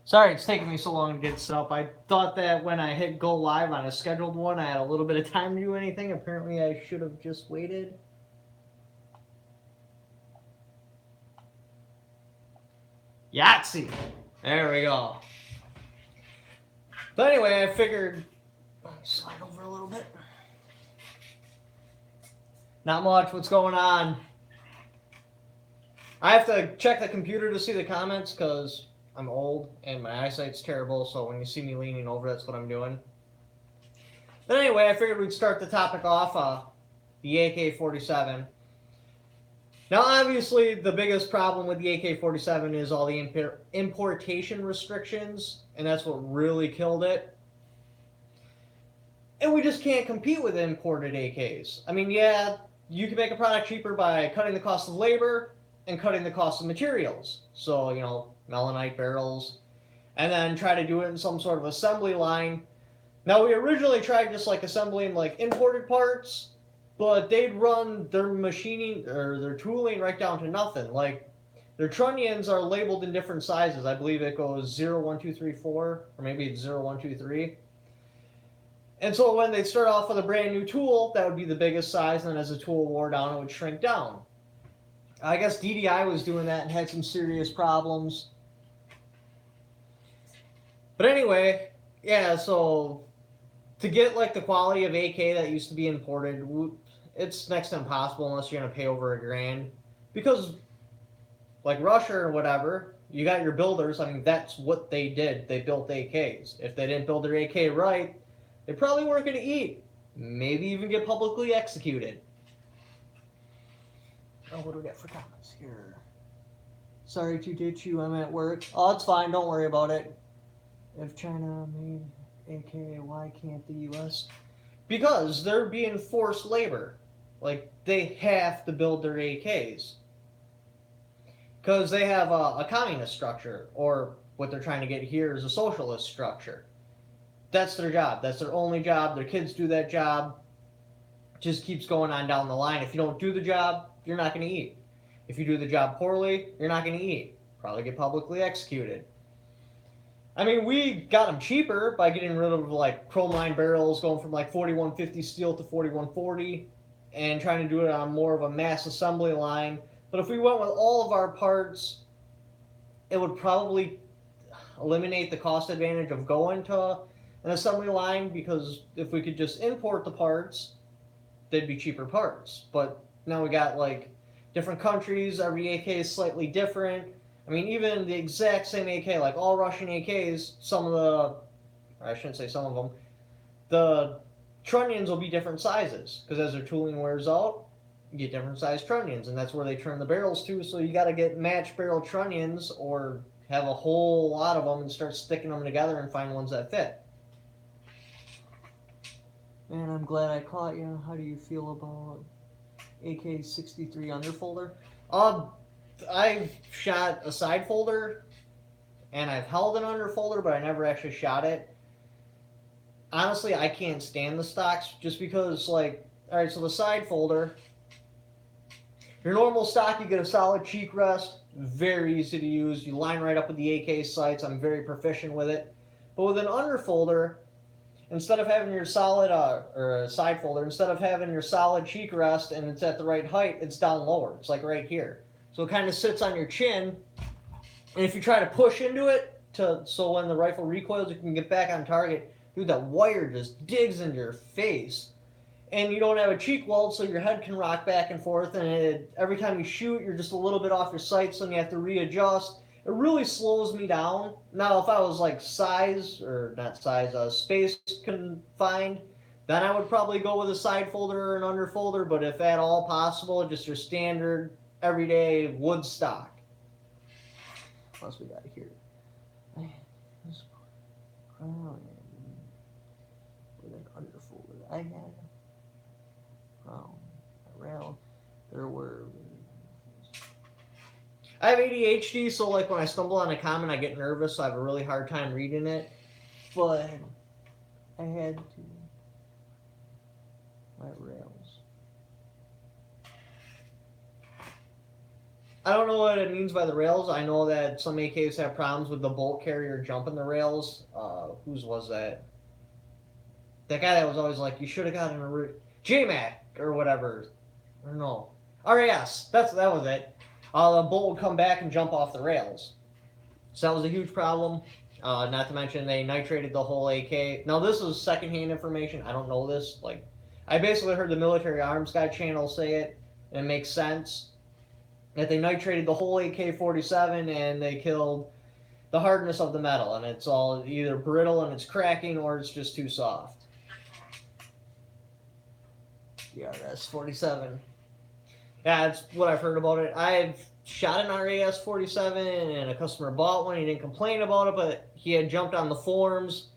Sorry it's taking me so long to get set up. I thought that when I hit go live on a scheduled one, I had a little bit of time to do anything. Apparently, I should have just waited. Yahtzee! There we go. But anyway, I figured... Let me slide over a little bit. Not much. What's going on? I have to check the computer to see the comments because I'm old and my eyesight's terrible, so when you see me leaning over, that's what I'm doing. But anyway, I figured we'd start the topic off, the AK-47. Now, obviously, the biggest problem with the AK-47 is all the importation restrictions, and that's what really killed it. And we just can't compete with imported AKs. I mean, yeah, you can make a product cheaper by cutting the cost of labor and cutting the cost of materials. So, you know, melanite barrels, and then try to do it in some sort of assembly line. Now, we originally tried just like assembling like imported parts, but they'd run their machining or their tooling right down to nothing. Like, their trunnions are labeled in different sizes. I believe it goes 0, 1, 2, 3, 4, or maybe it's 0, 1, 2, 3. And so when they'd start off with a brand new tool, that would be the biggest size, and then as the tool wore down, it would shrink down. I guess DDI was doing that and had some serious problems. But anyway, yeah, so to get like the quality of AK that used to be imported, it's next to impossible unless you're going to pay over $1,000. Because like Russia or whatever, you got your builders. I mean, that's what they did. They built AKs. If they didn't build their AK right, they probably weren't going to eat. Maybe even get publicly executed. Oh, what do we got for comments here? Sorry to ditch you, I'm at work. Oh, it's fine, don't worry about it. If China made AK, why can't the US? Because they're being forced labor. Like, they have to build their AKs. Because they have a communist structure, or what they're trying to get here is a socialist structure. That's their job. That's their only job. Their kids do that job. Just keeps going on down the line. If you don't do the job, you're not going to eat. If you do the job poorly, you're not going to eat. Probably get publicly executed. I mean, we got them cheaper by getting rid of like chrome line barrels, going from like 4150 steel to 4140, and trying to do it on more of a mass assembly line. But if we went with all of our parts, it would probably eliminate the cost advantage of going to an assembly line, because if we could just import the parts, they'd be cheaper parts. But now we got like different countries, every AK is slightly different. I mean, even the exact same AK, like all Russian AKs, some of the, I shouldn't say some of them, the trunnions will be different sizes, because as their tooling wears out, you get different sized trunnions, and that's where they turn the barrels to. So you got to get matched barrel trunnions, or have a whole lot of them and start sticking them together and find ones that fit. Man, I'm glad I caught you. How do you feel about AK-63 underfolder? I've shot a side folder, and I've held an underfolder, but I never actually shot it. Honestly, I can't stand the stocks, just because, like, alright, so the side folder, your normal stock, you get a solid cheek rest, very easy to use. You line right up with the AK sights. I'm very proficient with it. But with an underfolder, instead of having your solid, or a side folder, instead of having your solid cheek rest and it's at the right height, it's down lower. It's like right here. So it kind of sits on your chin. And if you try to push into it, so when the rifle recoils, you can get back on target, dude, that wire just digs into your face. And you don't have a cheek weld, so your head can rock back and forth, and every time you shoot, you're just a little bit off your sights, and you have to readjust. It really slows me down. Now, if I was like space confined, then I would probably go with a side folder or an underfolder, but if at all possible, just your standard, everyday wood stock. What else we got here? This crown with an underfolder. I had around there were. I have ADHD, so like when I stumble on a comment, I get nervous, so I have a really hard time reading it. But I had to. My rails. I don't know what it means by the rails. I know that some AKs have problems with the bolt carrier jumping the rails. Whose was that? That guy that was always like, you should have gotten a J-Mac or whatever. Or no. RAS. That was it. The bolt would come back and jump off the rails. So that was a huge problem. Not to mention they nitrated the whole AK. Now this is secondhand information. I don't know this. Like, I basically heard the military arms guy channel say it, and it makes sense. That they nitrated the whole AK-47 and they killed the hardness of the metal, and it's all either brittle and it's cracking or it's just too soft. The RS-47. Yeah, that's what I've heard about it. I've shot an RAS-47 and a customer bought one. He didn't complain about it, but he had jumped on the forums.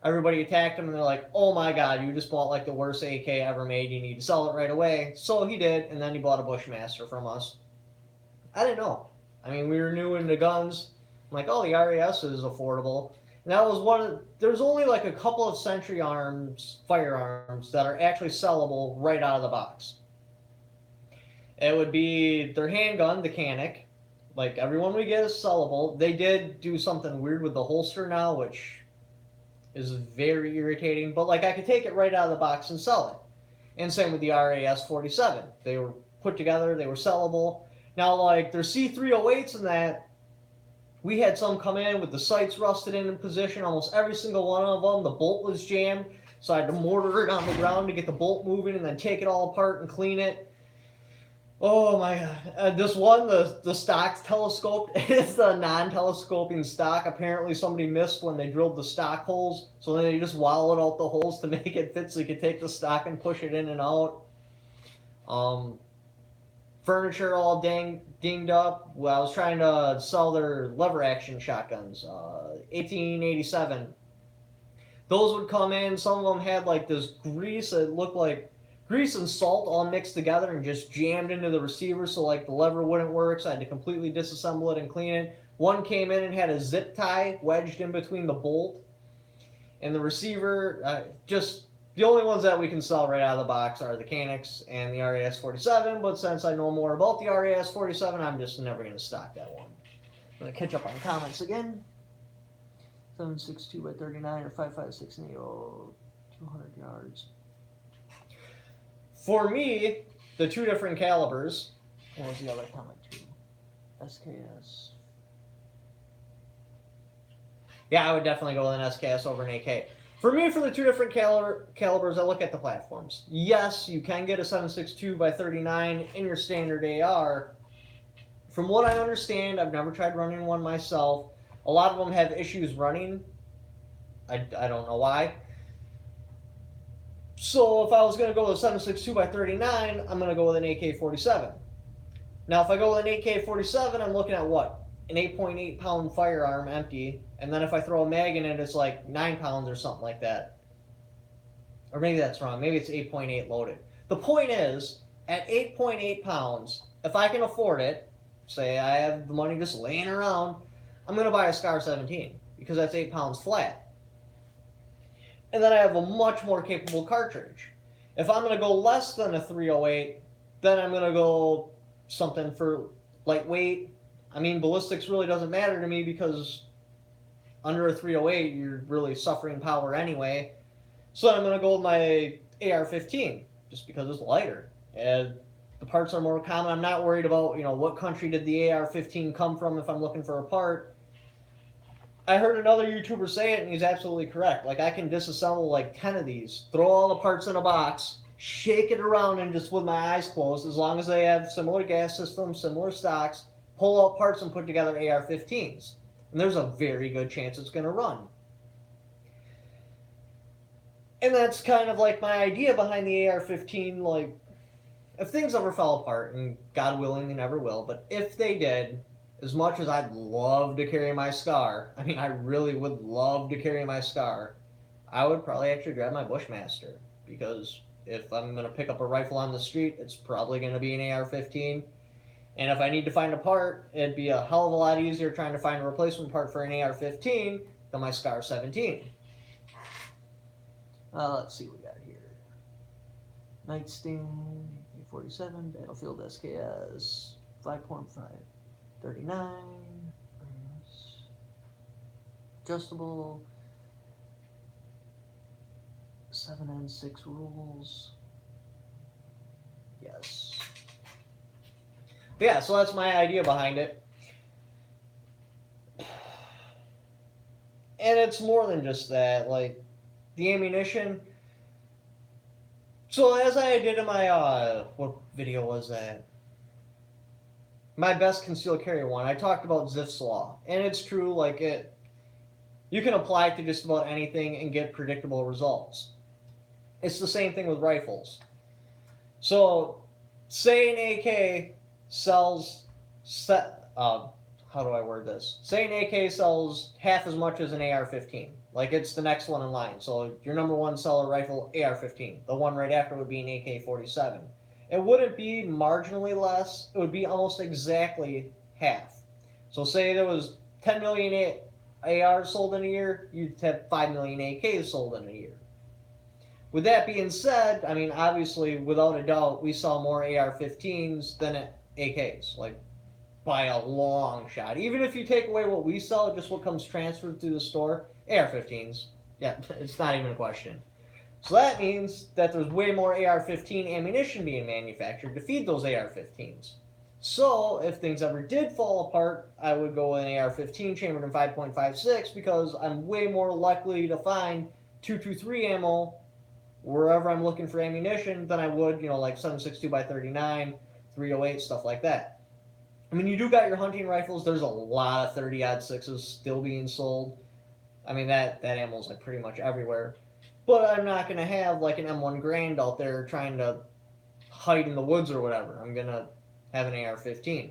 Everybody attacked him and they're like, oh my god, you just bought like the worst AK ever made. You need to sell it right away. So he did, and then he bought a Bushmaster from us. I didn't know. I mean, we were new into guns. I'm like, oh, the RAS is affordable. And that was one of, there's only like a couple of Century Arms firearms that are actually sellable right out of the box. It would be their handgun, the Canic. Like, everyone we get is sellable. They did do something weird with the holster now, which is very irritating. But, like, I could take it right out of the box and sell it. And same with the RAS-47. They were put together. They were sellable. Now, like, their C308s and that, we had some come in with the sights rusted in position. Almost every single one of them, the bolt was jammed. So I had to mortar it on the ground to get the bolt moving and then take it all apart and clean it. Oh my god. This one, the stock's telescoped. It's the non-telescoping stock. Apparently somebody missed when they drilled the stock holes. So then they just wallowed out the holes to make it fit so you could take the stock and push it in and out. Furniture all dinged up. Well, I was trying to sell their lever action shotguns. 1887. Those would come in. Some of them had like this grease that looked like grease and salt all mixed together and just jammed into the receiver, so like the lever wouldn't work, so I had to completely disassemble it and clean it. One came in and had a zip tie wedged in between the bolt and the receiver. Just the only ones that we can sell right out of the box are the Canics and the RAS-47, but since I know more about the RAS-47, I'm just never going to stock that one. I'm going to catch up on comments again. 7.62 by 39 or 5.56 and 200 yards. For me, the two different calibers. What was the other comment too? SKS. Yeah, I would definitely go with an SKS over an AK. For me, for the two different calibers, I look at the platforms. Yes, you can get a 7.62 by 39 in your standard AR. From what I understand, I've never tried running one myself. A lot of them have issues running. I don't know why. So if I was going to go with a 7.62 by 39, I'm going to go with an AK-47. Now, if I go with an AK-47, I'm looking at what? An 8.8 pound firearm empty. And then if I throw a mag in it, it's like 9 pounds or something like that. Or maybe that's wrong. Maybe it's 8.8 loaded. The point is, at 8.8 pounds, if I can afford it, say I have the money just laying around, I'm going to buy a Scar 17 because that's 8 pounds flat. And then I have a much more capable cartridge. If I'm going to go less than a 308, then I'm going to go something for lightweight. I mean, ballistics really doesn't matter to me because under a 308, you're really suffering power anyway. So I'm going to go with my AR-15 just because it's lighter. And the parts are more common. I'm not worried about, what country did the AR-15 come from if I'm looking for a part. I heard another YouTuber say it, and he's absolutely correct. Like, I can disassemble like 10 of these, throw all the parts in a box, shake it around, and just with my eyes closed, as long as they have similar gas systems, similar stocks, pull out parts and put together AR-15s. And there's a very good chance it's going to run. And that's kind of like my idea behind the AR-15. Like, if things ever fell apart, and God willing they never will, but if they did, as much as I'd love to carry my Scar, I mean, I really would love to carry my Scar, I would probably actually grab my Bushmaster. Because if I'm going to pick up a rifle on the street, it's probably going to be an AR-15. And if I need to find a part, it'd be a hell of a lot easier trying to find a replacement part for an AR-15 than my Scar 17. Let's see what we got here. Nightstand, AK-47, Battlefield SKS, 5.5. 39. Adjustable. 7N6 rules. Yes. But yeah, so that's my idea behind it. And it's more than just that. Like, the ammunition. So as I did in my, what video was that? My best concealed carry one, I talked about Zipf's law. And it's true, like, you can apply it to just about anything and get predictable results. It's the same thing with rifles. So, say an AK sells, how do I word this? Say an AK sells half as much as an AR-15. Like, it's the next one in line. So, your number one seller rifle, AR-15. The one right after would be an AK-47. It wouldn't be marginally less. It would be almost exactly half. So, say there was 10 million ARs sold in a year, you'd have 5 million AKs sold in a year. With that being said, I mean, obviously, without a doubt, we sell more AR-15s than AKs. Like, by a long shot. Even if you take away what we sell, just what comes transferred through the store, AR-15s. Yeah, it's not even a question. So that means that there's way more AR-15 ammunition being manufactured to feed those AR-15s. So if things ever did fall apart, I would go with an AR-15 chambered in 5.56 because I'm way more likely to find 223 ammo wherever I'm looking for ammunition than I would, like 7.62x39, 308, stuff like that. I mean, you do got your hunting rifles. There's a lot of 30-06s still being sold. I mean, that ammo's like pretty much everywhere. But I'm not going to have like an M1 Grand out there trying to hide in the woods or whatever. I'm going to have an AR-15.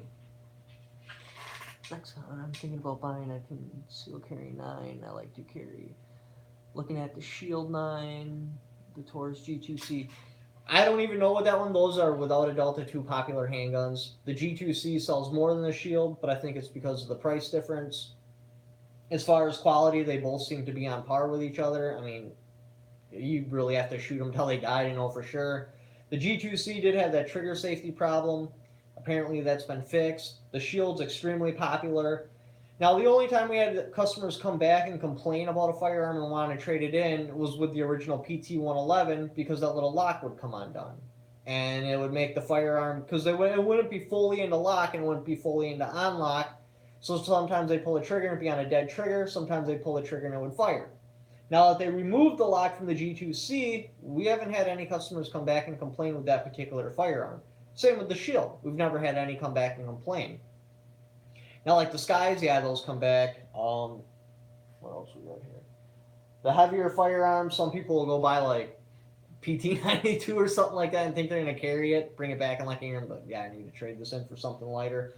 Next one, I'm thinking about buying a concealed carry 9. I like to carry. Looking at the Shield 9, the Taurus G2C. I don't even know what that one. Those are without a doubt the two popular handguns. The G2C sells more than the Shield, but I think it's because of the price difference. As far as quality, they both seem to be on par with each other. I mean, you really have to shoot them till they die to know for sure. The G2C did have that trigger safety problem. Apparently that's been fixed. The Shield's extremely popular. Now, the only time we had customers come back and complain about a firearm and want to trade it in was with the original PT-111 because that little lock would come undone. And it would make the firearm, because it wouldn't be fully into lock and it wouldn't be fully into unlock. So sometimes they pull the trigger and it'd be on a dead trigger. Sometimes they pull the trigger and it would fire. Now that they removed the lock from the G2C, we haven't had any customers come back and complain with that particular firearm. Same with the Shield. We've never had any come back and complain. Now, like the Skies, yeah, those come back. What else we got here? The heavier firearms, some people will go buy like PT-92 or something like that and think they're going to carry it, bring it back in like a year, but yeah, I need to trade this in for something lighter.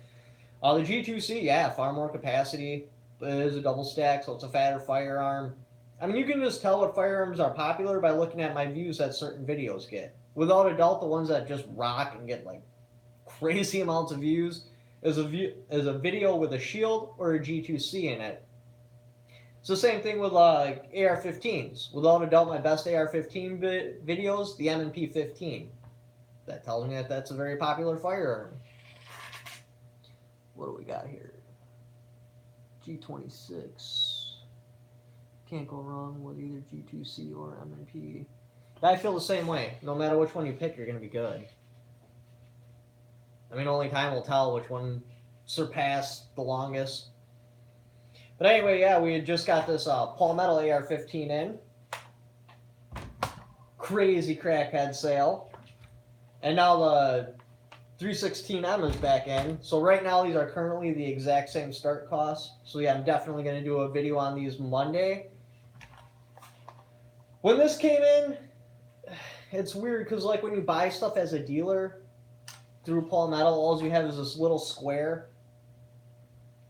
The G2C, yeah, far more capacity, but it is a double stack, so it's a fatter firearm. I mean, you can just tell what firearms are popular by looking at my views that certain videos get. Without a doubt, the ones that just rock and get like crazy amounts of views is a video with a Shield or a G2C in it. It's the same thing with AR-15s. Without a doubt, my best AR-15 videos, the M&P 15. That tells me that that's a very popular firearm. What do we got here? G26. Can't go wrong with either G2C or M&P. I feel the same way. No matter which one you pick, you're going to be good. I mean, only time will tell which one surpassed the longest. But anyway, yeah, we had just got this Palmetto AR-15 in. Crazy crackhead sale. And now the 316M is back in. So right now, these are currently the exact same start cost. So yeah, I'm definitely going to do a video on these Monday. When this came in, it's weird because like when you buy stuff as a dealer through Palmetto, all you have is this little square.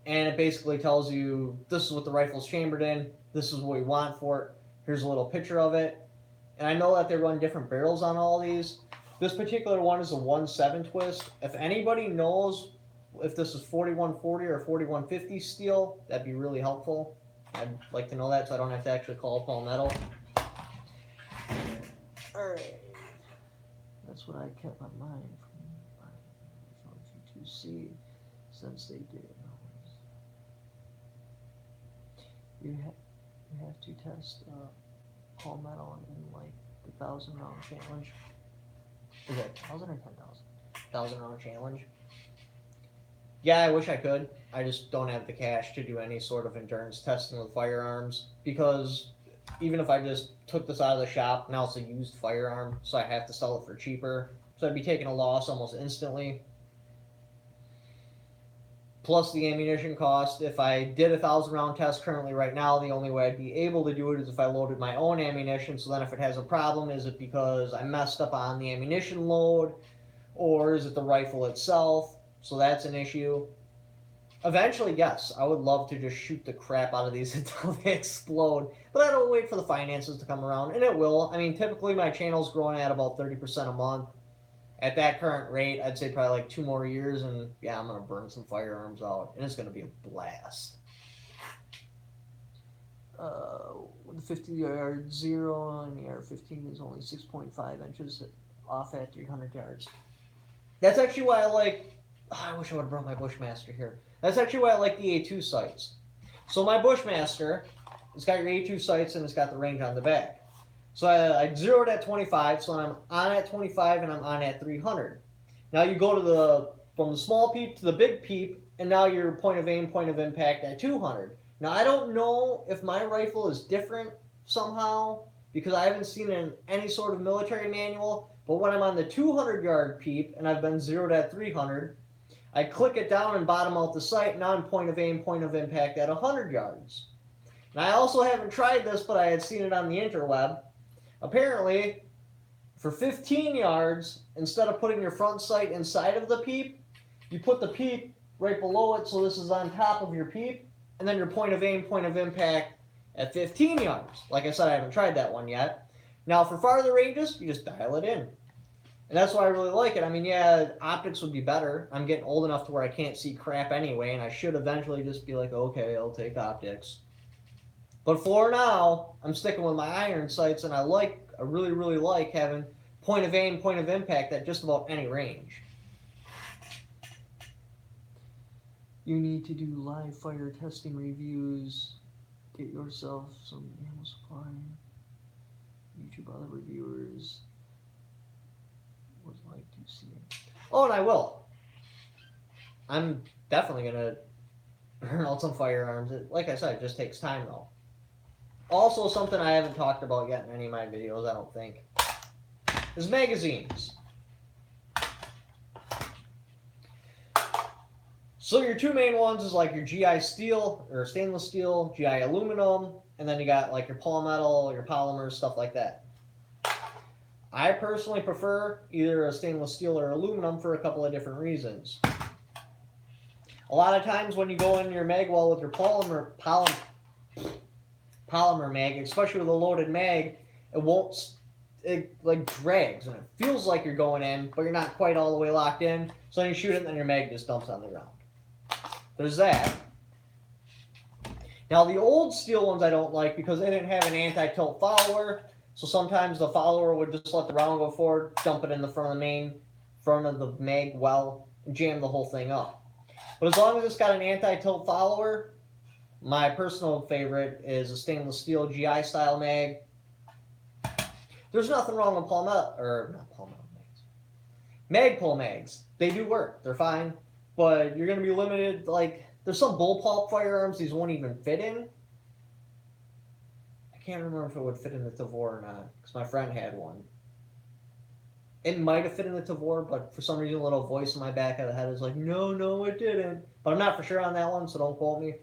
And it basically tells you, this is what the rifle's chambered in, this is what we want for it, here's a little picture of it. And I know that they run different barrels on all these. This particular one is a 1.7 twist. If anybody knows if this is 4140 or 4150 steel, that'd be really helpful. I'd like to know that so I don't have to actually call Palmetto. Alright. That's what I kept my mind from G2C. since they did. You have to test all metal in like the 1,000 round challenge. Is it 1,000 or 10,000? 1,000 round challenge. Yeah, I wish I could. I just don't have the cash to do any sort of endurance testing with firearms, because even if I just took this out of the shop, now it's a used firearm, so I have to sell it for cheaper. So I'd be taking a loss almost instantly. Plus the ammunition cost. If I did a 1,000 round test currently right now, the only way I'd be able to do it is if I loaded my own ammunition. So then if it has a problem, is it because I messed up on the ammunition load, or is it the rifle itself? So that's an issue. Eventually, yes, I would love to just shoot the crap out of these until they explode, but I don't wait for the finances to come around, and it will. I mean, typically my channel's growing at about 30% a month. At that current rate, I'd say probably like 2 more years, and yeah, I'm going to burn some firearms out, and it's going to be a blast. The 50-yard zero and the AR-15 is only 6.5 inches off at 300 yards. That's actually why I like... I wish I would have brought my Bushmaster here. That's actually why I like the A2 sights. So my Bushmaster, it's got your A2 sights and it's got the range on the back. So I zeroed at 25, so I'm on at 25 and I'm on at 300. Now you go to from the small peep to the big peep, and now your point of aim, point of impact at 200. Now I don't know if my rifle is different somehow, because I haven't seen it in any sort of military manual, but when I'm on the 200 yard peep and I've been zeroed at 300, I click it down and bottom out the sight, now I'm point of aim, point of impact at 100 yards. And I also haven't tried this, but I had seen it on the interweb. Apparently, for 15 yards, instead of putting your front sight inside of the peep, you put the peep right below it, so this is on top of your peep, and then your point of aim, point of impact at 15 yards. Like I said, I haven't tried that one yet. Now, for farther ranges, you just dial it in. And that's why I really like it. I mean, yeah, optics would be better. I'm getting old enough to where I can't see crap anyway, and I should eventually just be like, okay, I'll take optics. But for now, I'm sticking with my iron sights, and I really, really like having point of aim, point of impact at just about any range. You need to do live fire testing reviews. Get yourself some ammo supply. YouTube other reviewers would like to see it. Oh, and I will. I'm definitely going to burn out some firearms. Like I said, it just takes time, though. Also, something I haven't talked about yet in any of my videos, I don't think, is magazines. So your two main ones is like your GI steel, or stainless steel, GI aluminum, and then you got like your polymetal, your polymers, stuff like that. I personally prefer either a stainless steel or aluminum for a couple of different reasons. A lot of times when you go in your mag well with your polymer mag, especially with a loaded mag, it like drags and it feels like you're going in, but you're not quite all the way locked in. So then you shoot it and then your mag just dumps on the ground. There's that. Now the old steel ones I don't like because they didn't have an anti-tilt follower. So sometimes the follower would just let the round go forward, dump it in the front of the mag well, and jam the whole thing up. But as long as it's got an anti-tilt follower, my personal favorite is a stainless steel GI style mag. There's nothing wrong with Magpul mags. They do work. They're fine. But you're going to be limited. Like, there's some bullpup firearms these won't even fit in. I can't remember if it would fit in the Tavor or not, because my friend had one. It might have fit in the Tavor, but for some reason a little voice in my back of the head is like, no, it didn't. But I'm not for sure on that one, so don't quote me.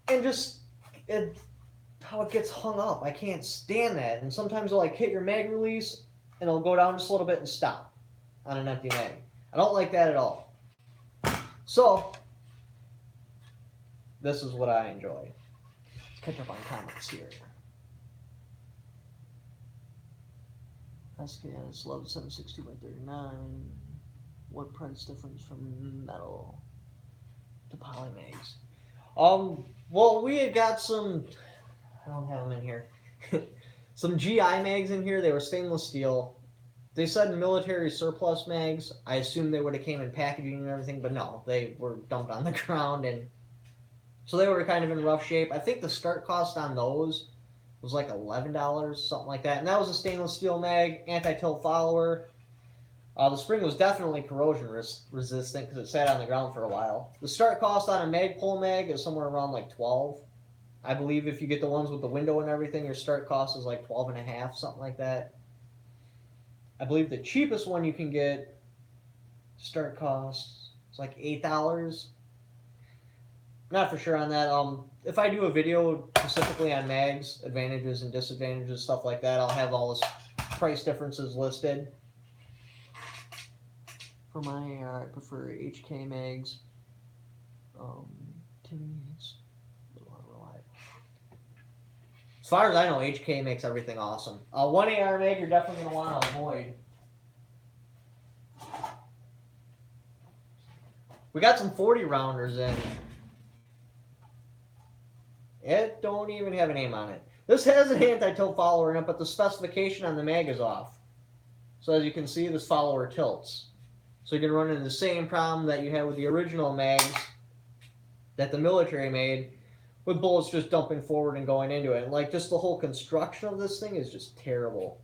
And just how it gets hung up. I can't stand that. And sometimes it'll like hit your mag release, and it'll go down just a little bit and stop on an empty mag. I don't like that at all. So, this is what I enjoy. Let's catch up on comments here. SKS Love 760 by 39. What price difference from metal to polymags? Well, we had got some, I don't have them in here, some GI mags in here. They were stainless steel. They said military surplus mags. I assumed they would have came in packaging and everything, but no, they were dumped on the ground, and so they were kind of in rough shape. I think the start cost on those was like $11, something like that, and that was a stainless steel mag, anti-tilt follower. The spring was definitely corrosion resistant because it sat on the ground for a while. The start cost on a Magpul mag is somewhere around like 12. I believe if you get the ones with the window and everything, your start cost is like 12 and a half, something like that. I believe the cheapest one you can get, start cost, it's like $8. Not for sure on that. If I do a video specifically on mags, advantages and disadvantages, stuff like that, I'll have all the price differences listed. For my AR, I prefer HK mags. To me, it's a little unreliable. As far as I know, HK makes everything awesome. One AR mag you're definitely going to want to avoid. We got some 40 rounders in. It don't even have a name on it. This has an anti-tilt follower in it, but the specification on the mag is off. So as you can see, this follower tilts. So you're going to run into the same problem that you had with the original mags that the military made, with bullets just dumping forward and going into it. And like just the whole construction of this thing is just terrible.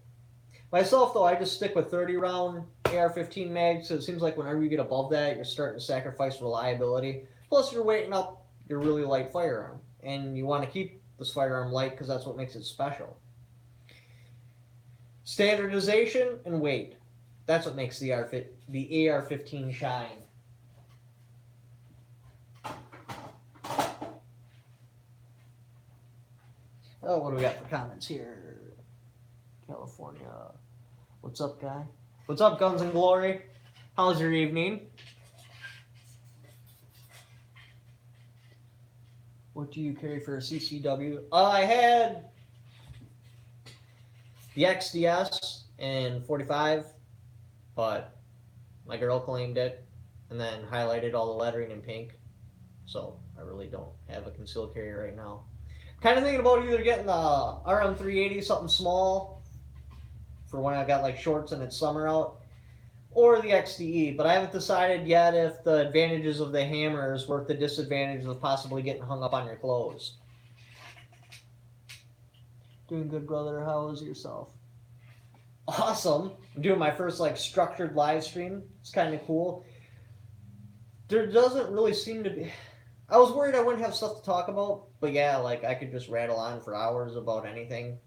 Myself, though, I just stick with 30-round AR-15 mags. So it seems like whenever you get above that, you're starting to sacrifice reliability. Plus, you're weighting up your really light firearm. And you want to keep this firearm light because that's what makes it special. Standardization and weight. That's what makes the AR-15 shine. Oh, what do we got for comments here? California. What's up, guy? What's up, Guns and Glory? How's your evening? What do you carry for a CCW? I had the XDS in 45, but my girl claimed it and then highlighted all the lettering in pink. So I really don't have a concealed carry right now. Kind of thinking about either getting the RM380, something small, for when I got like shorts and it's summer out, or the XDE, but I haven't decided yet if the advantages of the hammer is worth the disadvantages of possibly getting hung up on your clothes. Doing good, brother. How is yourself? Awesome. I'm doing my first like structured live stream. It's kind of cool. There doesn't really seem to be... I was worried I wouldn't have stuff to talk about, but yeah, like I could just rattle on for hours about anything.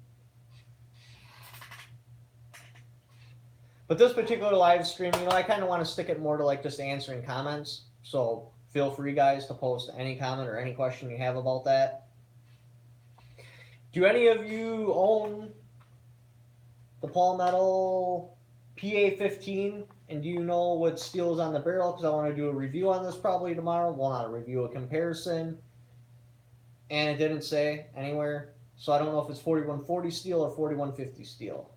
But this particular live stream, you know, I kind of want to stick it more to like just answering comments. So feel free, guys, to post any comment or any question you have about that. Do any of you own the Palmetto PA-15? And do you know what steel is on the barrel? Because I want to do a review on this probably tomorrow. Well, not a review, a comparison. And it didn't say anywhere. So I don't know if it's 4140 steel or 4150 steel.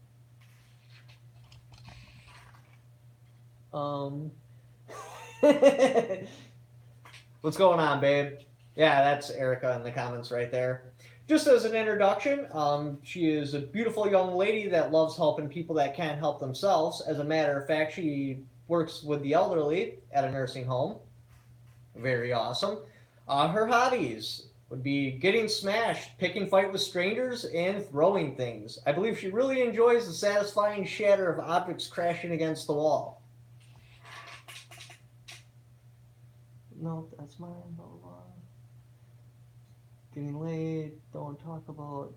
What's going on, babe? Yeah, that's Erica in the comments right there. Just as an introduction, she is a beautiful young lady that loves helping people that can't help themselves. As a matter of fact, she works with the elderly at a nursing home. Very awesome. Her hobbies would be getting smashed, picking fight with strangers, and throwing things. I believe she really enjoys the satisfying shatter of objects crashing against the wall. No, that's mine. Blah, blah, blah. Getting late. Don't talk about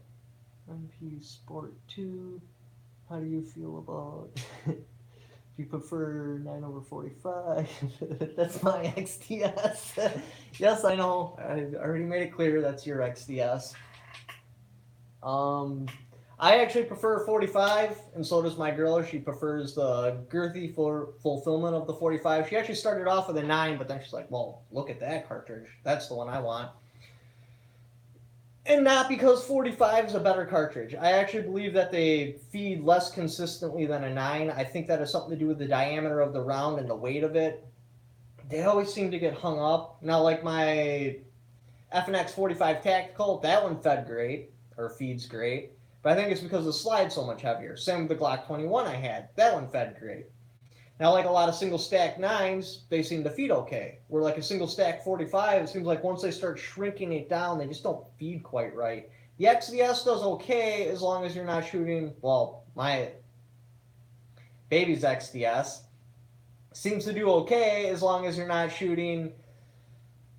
MP Sport 2. How do you feel about... Do you prefer 9/45? That's my XDS. Yes, I know. I already made it clear that's your XDS. I actually prefer 45, and so does my girl. She prefers the girthy fulfillment of the 45. She actually started off with a 9, but then she's like, well, look at that cartridge. That's the one I want. And not because 45 is a better cartridge. I actually believe that they feed less consistently than a 9. I think that has something to do with the diameter of the round and the weight of it. They always seem to get hung up. Now, like my FNX 45 Tactical, that one fed great, or feeds great. But I think it's because the slide's so much heavier. Same with the Glock 21 I had. That one fed great. Now, like a lot of single stack 9s, they seem to feed okay. Where like a single stack 45, it seems like once they start shrinking it down, they just don't feed quite right. The XDS does okay as long as you're not shooting, well, my baby's XDS seems to do okay as long as you're not shooting,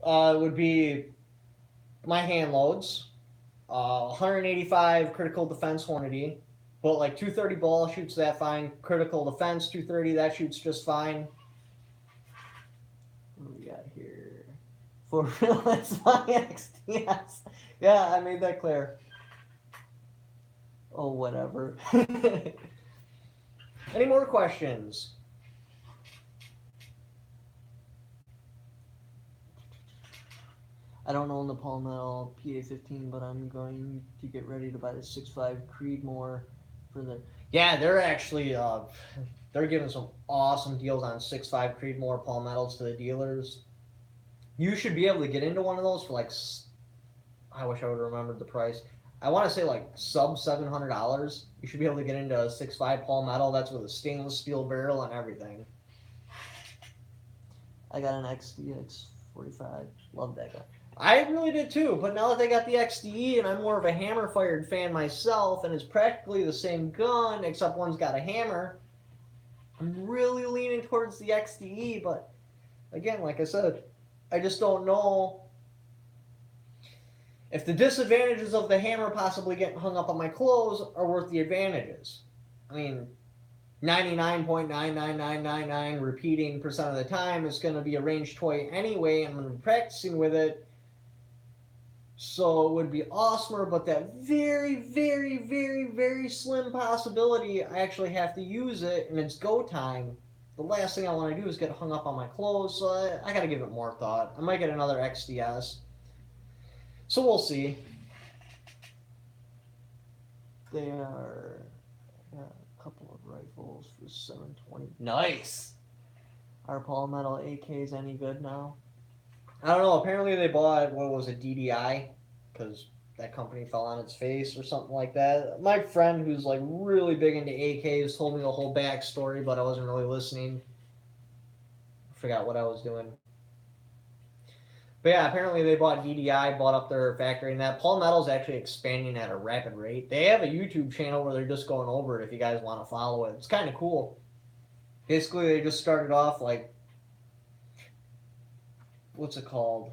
would be my hand loads, 185 critical defense Hornady, but like 230 ball shoots that fine. Critical defense 230, that shoots just fine. What do we got here? For real, it's my XDS. Yeah, I made that clear. Oh, whatever. Any more questions? I don't own the Palmetto PA-15, but I'm going to get ready to buy the 6.5 Creedmoor for the... Yeah, they're actually, they're giving some awesome deals on 6.5 Creedmoor Palmettos to the dealers. You should be able to get into one of those for like, I wish I would have remembered the price. I want to say like sub $700. You should be able to get into a 6.5 Palmetto. That's with a stainless steel barrel and everything. I got an XDX 45. Love that gun. I really did too, but now that they got the XDE and I'm more of a hammer-fired fan myself, and it's practically the same gun except one's got a hammer, I'm really leaning towards the XDE, but again, like I said, I just don't know if the disadvantages of the hammer possibly getting hung up on my clothes are worth the advantages. I mean, 99.99999 repeating percent of the time it's going to be a ranged toy anyway. I'm going to be practicing with it. So it would be awesomer, but that very, very, very, very slim possibility I actually have to use it and it's go time. The last thing I want to do is get hung up on my clothes, so I got to give it more thought. I might get another XDS. So we'll see. They are a couple of rifles for 720. Nice! Are Palmetto AKs any good now? I don't know. Apparently they bought, what was it, DDI? Because that company fell on its face or something like that. My friend who's like really big into AKs told me the whole backstory, but I wasn't really listening. I forgot what I was doing. But yeah, apparently they bought DDI, bought up their factory, and that Palmetto's actually expanding at a rapid rate. They have a YouTube channel where they're just going over it if you guys want to follow it. It's kind of cool. Basically, they just started off like, what's it called?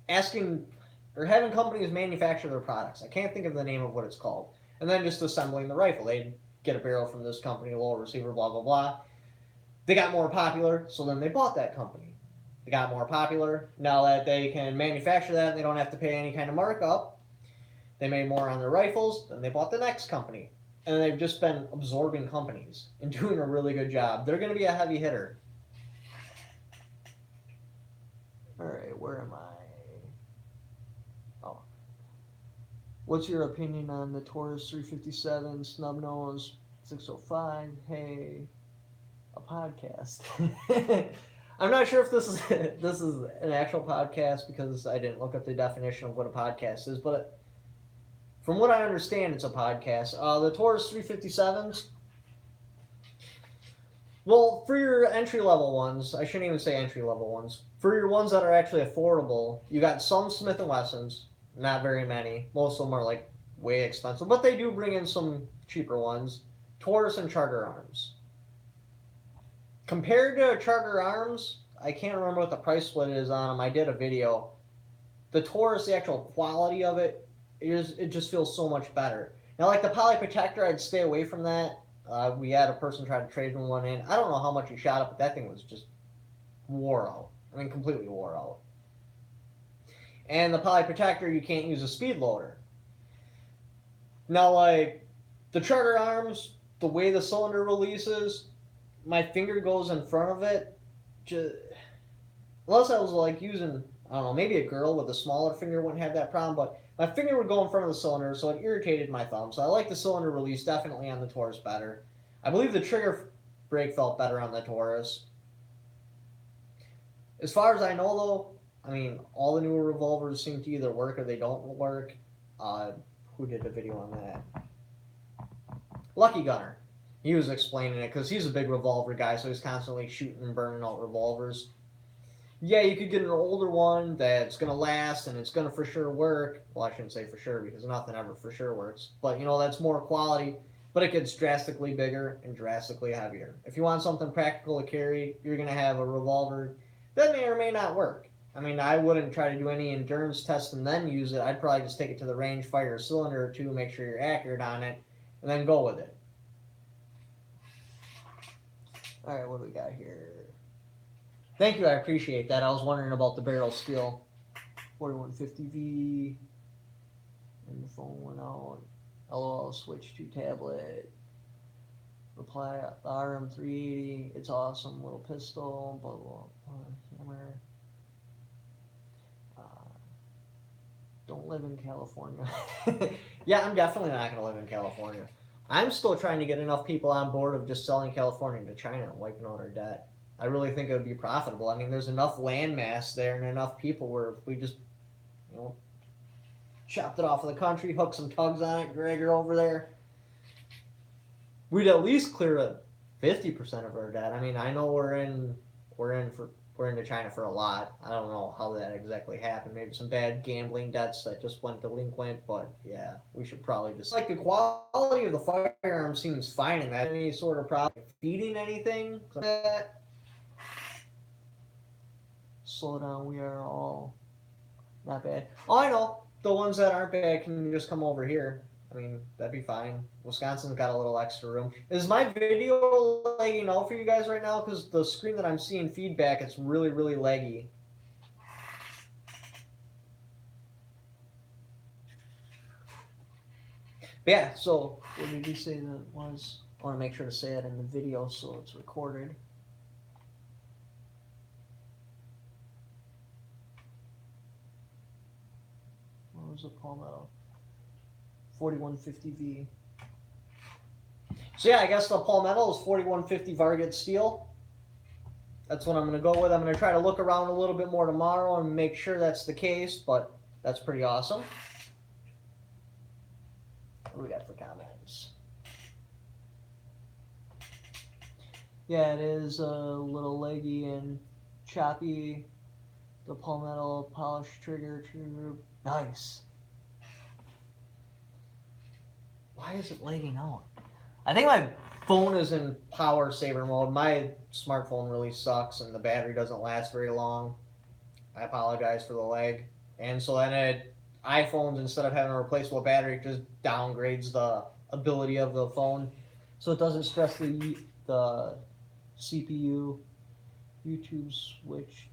Asking or having companies manufacture their products. I can't think of the name of what it's called. And then just assembling the rifle. They'd get a barrel from this company, a little receiver, blah, blah, blah. They got more popular, so then they bought that company. They got more popular. Now that they can manufacture that, they don't have to pay any kind of markup. They made more on their rifles, then they bought the next company. And they've just been absorbing companies and doing a really good job. They're going to be a heavy hitter. All right, where am I? Oh. What's your opinion on the Taurus 357, snub nose, 605? Hey, a podcast. I'm not sure if this is an actual podcast because I didn't look up the definition of what a podcast is, but from what I understand, it's a podcast. The Taurus 357s. Well, for your entry-level ones, I shouldn't even say entry-level ones. For your ones that are actually affordable, you got some Smith & Wessons, not very many. Most of them are like way expensive, but they do bring in some cheaper ones. Taurus and Charter Arms. Compared to Charter Arms, I can't remember what the price split is on them. I did a video. The Taurus, the actual quality of it just feels so much better. Now, like the Poly Protector, I'd stay away from that. We had a person try to trade one in. I don't know how much he shot up, but that thing was just wore out. I mean, completely wore out. And the Poly Protector, you can't use a speed loader. Now, like, the Charter Arms, the way the cylinder releases, my finger goes in front of it. Unless I was, like, using, I don't know, maybe a girl with a smaller finger wouldn't have that problem, but my finger would go in front of the cylinder, so it irritated my thumb. So I like the cylinder release definitely on the Taurus better. I believe the trigger brake felt better on the Taurus. As far as I know, though, I mean, all the newer revolvers seem to either work or they don't work. who did a video on that. Lucky Gunner. He was explaining it because he's a big revolver guy, so he's constantly shooting and burning out revolvers. Yeah, you could get an older one that's going to last and it's going to for sure work. Well, I shouldn't say for sure because nothing ever for sure works. But, you know, that's more quality, but it gets drastically bigger and drastically heavier. If you want something practical to carry, you're going to have a revolver that may or may not work. I mean, I wouldn't try to do any endurance tests and then use it. I'd probably just take it to the range, fire a cylinder or two, make sure you're accurate on it, and then go with it. All right, what do we got here? Thank you, I appreciate that. I was wondering about the barrel steel. 4150V. And the phone went out. LOL, switch to tablet. Reply, the RM380. It's awesome. Little pistol. Blah, blah, blah. Hammer. Don't live in California. Yeah, I'm definitely not going to live in California. I'm still trying to get enough people on board of just selling California to China and wiping out our debt. I really think it would be profitable. I mean, there's enough land mass there and enough people where if we just, you know, chopped it off of the country, hooked some tugs on it, drag her over there, we'd at least clear 50% of our debt. I mean, I know we're into China for a lot. I don't know how that exactly happened. Maybe some bad gambling debts that just went delinquent, but yeah, we should probably just... Like, the quality of the firearm seems fine in that. Any sort of problem feeding anything? Slow down, we are all not bad. Oh, I know. The ones that aren't bad can just come over here. I mean, that'd be fine. Wisconsin's got a little extra room. Is my video lagging out for you guys right now? Because the screen that I'm seeing feedback, it's really, really laggy. But yeah, so what did you say that was? I want to make sure to say it in the video so it's recorded. What was the Palmetto? 4150V. So yeah, I guess the Palmetto is 4150 Varget steel. That's what I'm going to go with. I'm going to try to look around a little bit more tomorrow and make sure that's the case, but that's pretty awesome. What do we got for comments? Yeah, it is a little leggy and choppy. The Palmetto polished trigger. Nice. Why is it lagging out? I think my phone is in power saver mode. My smartphone really sucks and the battery doesn't last very long. I apologize for the lag. And so then iPhones, instead of having a replaceable battery, just downgrades the ability of the phone. So it doesn't stress the CPU. YouTube switches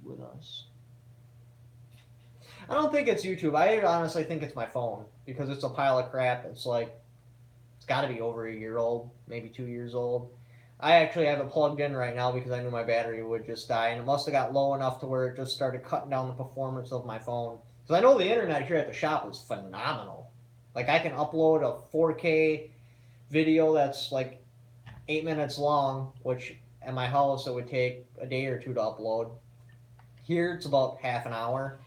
with us. I don't think it's YouTube. I honestly think it's my phone because it's a pile of crap. It's like, it's got to be over a year old, maybe 2 years old. I actually have it plugged in right now because I knew my battery would just die, and it must have got low enough to where it just started cutting down the performance of my phone. Because I know the internet here at the shop is phenomenal. Like, I can upload a 4K video that's like 8 minutes long, which at my house it would take a day or two to upload. Here it's about half an hour.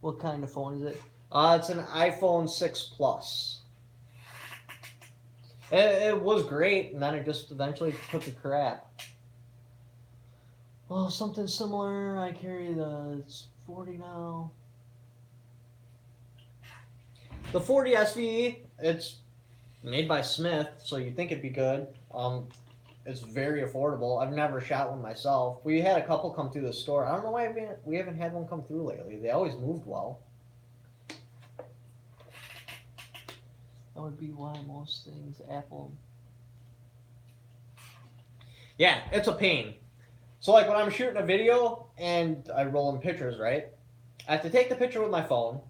What kind of phone is it? It's an iPhone 6 Plus. It was great, and then it just eventually took a crap. Well, something similar. I carry it's 40 now. The 40 SVE, it's made by Smith, so you'd think it'd be good. It's very affordable. I've never shot one myself. We had a couple come through the store. I don't know why we haven't had one come through lately. They always moved well. That would be why most things Apple. Yeah, it's a pain. So like when I'm shooting a video and I roll in pictures, right? I have to take the picture with my phone.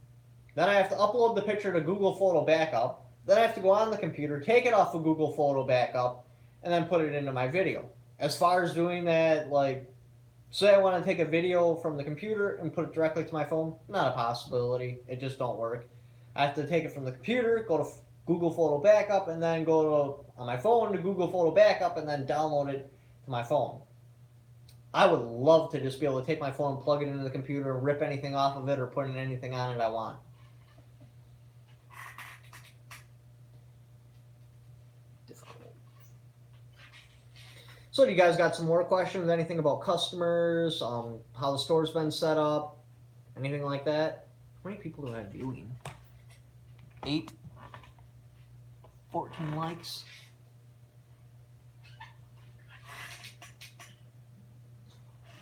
Then I have to upload the picture to Google Photo Backup. Then I have to go on the computer, take it off of Google Photo Backup, and then put it into my video. As far as doing that, like, say I want to take a video from the computer and put it directly to my phone, not a possibility. It just don't work. I have to take it from the computer, go to Google Photo Backup, and then go on my phone to Google Photo Backup, and then download it to my phone. I would love to just be able to take my phone, plug it into the computer, and rip anything off of it or put in anything on it I want. Difficult. So do you guys got some more questions? Anything about customers? How the store's been set up? Anything like that? How many people do I have viewing? 8. 14 likes.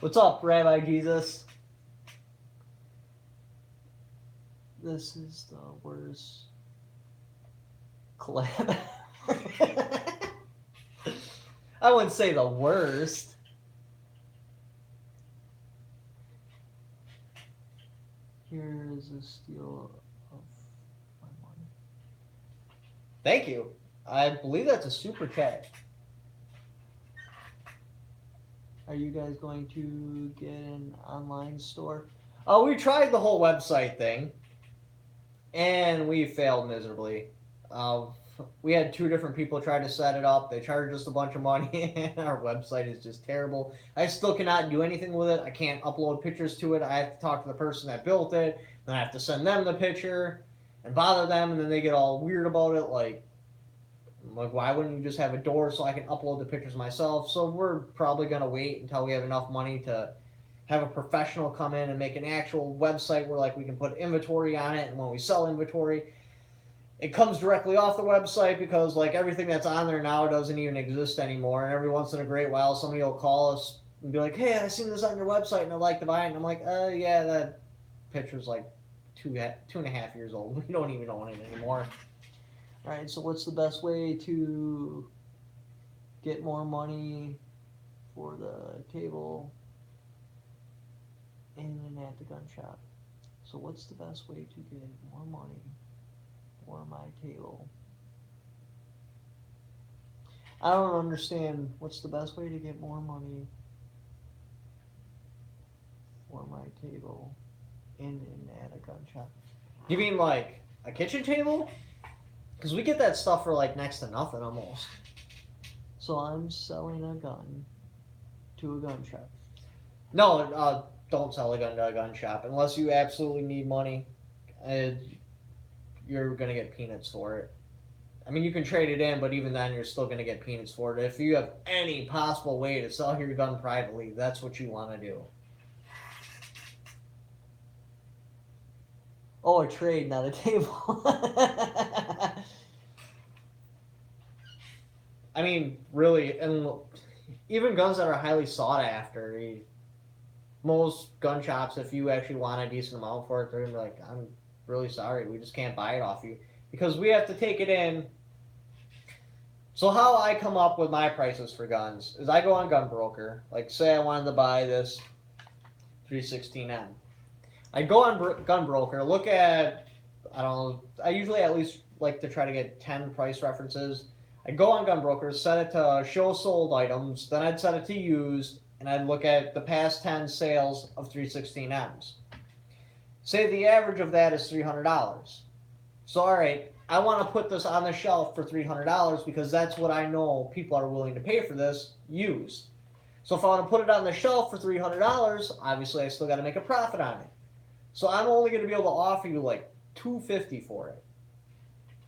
What's up, Rabbi Jesus? This is the worst collab. I wouldn't say the worst. Here is a steal of my money. Thank you. I believe that's a super chat. Are you guys going to get an online store? Oh, we tried the whole website thing, and we failed miserably. We had 2 different people try to set it up. They charged us a bunch of money, and our website is just terrible. I still cannot do anything with it. I can't upload pictures to it. I have to talk to the person that built it. Then I have to send them the picture and bother them, and then they get all weird about it. Like, why wouldn't you just have a door so I can upload the pictures myself? So we're probably going to wait until we have enough money to have a professional come in and make an actual website where like we can put inventory on it, and when we sell inventory, it comes directly off the website, because like everything that's on there now doesn't even exist anymore. And every once in a great while, somebody will call us and be like, "Hey, I seen this on your website and I'd like to buy it." And I'm like, yeah, that picture's like 2.5 years old. We don't even own it anymore. All right, so what's the best way to get more money for the table in and at the gun shop? So what's the best way to get more money for my table? I don't understand. What's the best way to get more money for my table in and at a gun shop? You mean like a kitchen table? Because we get that stuff for like next to nothing almost. So I'm selling a gun to a gun shop. No, don't sell a gun to a gun shop unless you absolutely need money. You're going to get peanuts for it. I mean, you can trade it in, but even then you're still going to get peanuts for it. If you have any possible way to sell your gun privately, that's what you want to do. Oh, a trade, not a table. I mean, really, and even guns that are highly sought after, most gun shops, if you actually want a decent amount for it, they're going to be like, "I'm really sorry, we just can't buy it off you." Because we have to take it in. So how I come up with my prices for guns is I go on Gunbroker. Like, say I wanted to buy this 316M. I go on Gunbroker, look at, I don't know, I usually at least like to try to get 10 price references. I'd go on Gunbroker, set it to show sold items, then I'd set it to used, and I'd look at the past 10 sales of 316Ms. Say the average of that is $300. So, all right, I want to put this on the shelf for $300 because that's what I know people are willing to pay for this, used. So if I want to put it on the shelf for $300, obviously I still got to make a profit on it. So I'm only going to be able to offer you like $250 for it.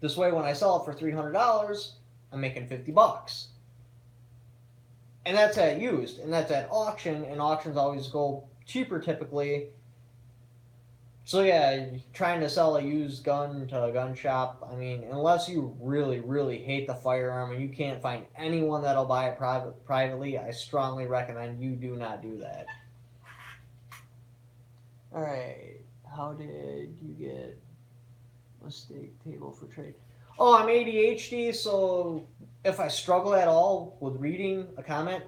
This way, when I sell it for $300, I'm making $50. And that's at used, and that's at auction, and auctions always go cheaper typically. So yeah, trying to sell a used gun to a gun shop, I mean, unless you really, really hate the firearm and you can't find anyone that'll buy it privately, I strongly recommend you do not do that. Alright, how did you get a steak table for trade? Oh, I'm ADHD, so if I struggle at all with reading a comment,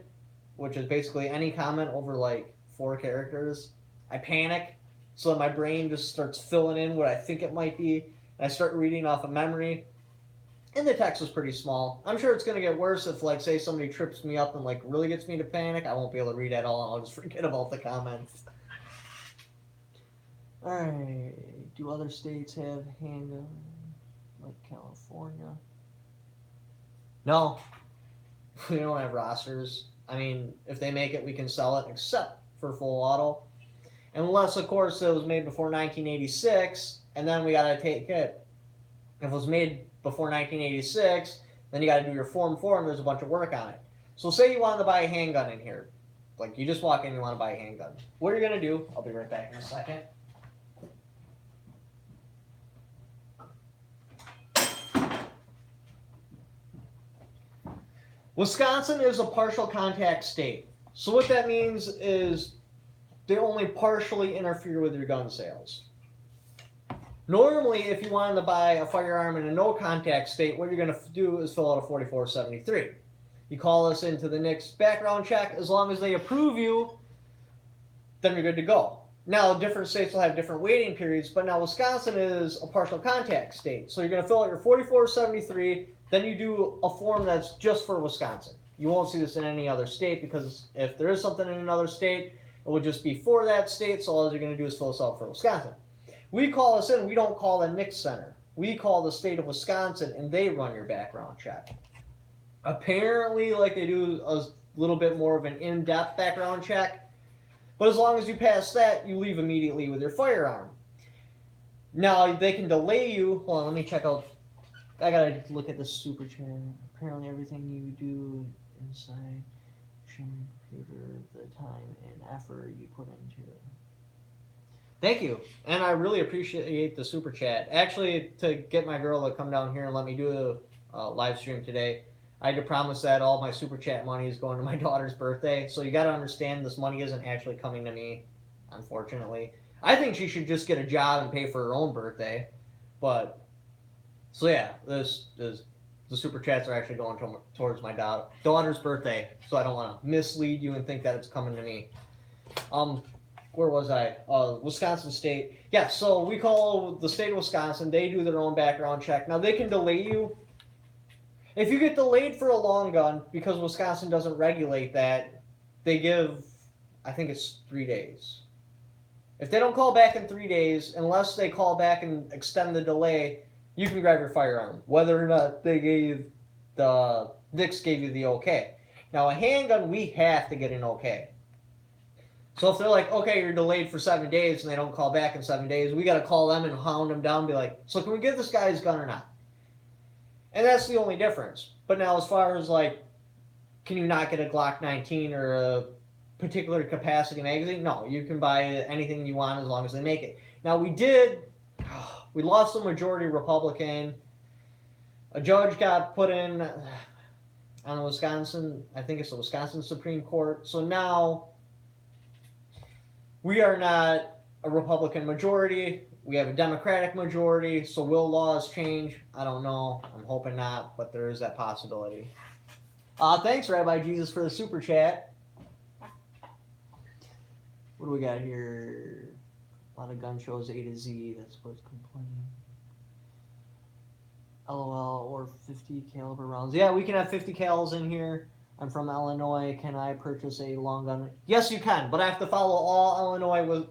which is basically any comment over like 4 characters, I panic. So my brain just starts filling in what I think it might be, and I start reading off of memory. And the text is pretty small. I'm sure it's going to get worse if, like, say somebody trips me up and like really gets me to panic. I won't be able to read at all, and I'll just forget about the comments. Alright, do other states have handgun like California? No, we don't have rosters. I mean, if they make it, we can sell it, except for full auto. Unless, of course, it was made before 1986, and then we got to take it. If it was made before 1986, then you got to do your Form 4, and there's a bunch of work on it. So say you wanted to buy a handgun in here. Like, you just walk in and you want to buy a handgun. What are you going to do? I'll be right back in a second. Wisconsin is a partial contact state. So what that means is they only partially interfere with your gun sales. Normally, if you wanted to buy a firearm in a no contact state, what you're going to do is fill out a 4473. You call us into the NICS background check. As long as they approve you, then you're good to go. Now, different states will have different waiting periods, but now Wisconsin is a partial contact state. So you're going to fill out your 4473, then you do a form that's just for Wisconsin. You won't see this in any other state, because if there is something in another state, it will just be for that state, so all you're going to do is fill this out for Wisconsin. We call us in, we don't call the NICS center. We call the state of Wisconsin, and they run your background check. Apparently, like, they do a little bit more of an in-depth background check, but as long as you pass that, you leave immediately with your firearm. Now, they can delay you. Hold on, let me check out. I gotta look at this super chat. Apparently, everything you do inside showing the time and effort you put into it. Thank you, and I really appreciate the super chat. Actually, to get my girl to come down here and let me do a live stream today, I had to promise that all my super chat money is going to my daughter's birthday. So you got to understand, this money isn't actually coming to me, unfortunately. I think she should just get a job and pay for her own birthday. But so yeah, the super chats are actually going towards my daughter's birthday. So I don't want to mislead you and think that it's coming to me. Where was I? Wisconsin State. Yeah, so we call the state of Wisconsin. They do their own background check. Now, they can delay you. If you get delayed for a long gun, because Wisconsin doesn't regulate that, they give, I think it's 3 days. If they don't call back in 3 days, unless they call back and extend the delay, you can grab your firearm, whether or not the NICS gave you the okay. Now, a handgun, we have to get an okay. So if they're like, okay, you're delayed for 7 days, and they don't call back in 7 days, we got to call them and hound them down and be like, so can we give this guy his gun or not? And that's the only difference. But now, as far as, like, can you not get a Glock 19 or a particular capacity magazine? No, you can buy anything you want as long as they make it. Now, we lost a majority Republican. A judge got put in on the Wisconsin, I think it's the Wisconsin Supreme Court. So now we are not a Republican majority. We have a Democratic majority. So will laws change? I don't know. I'm hoping not, but there is that possibility. Thanks, Rabbi Jesus, for the super chat. What do we got here? A lot of gun shows, A to Z. That's what's complaining. LOL, or 50 caliber rounds. Yeah, we can have 50 cals in here. I'm from Illinois. Can I purchase a long gun? Yes, you can, but I have to follow all Illinois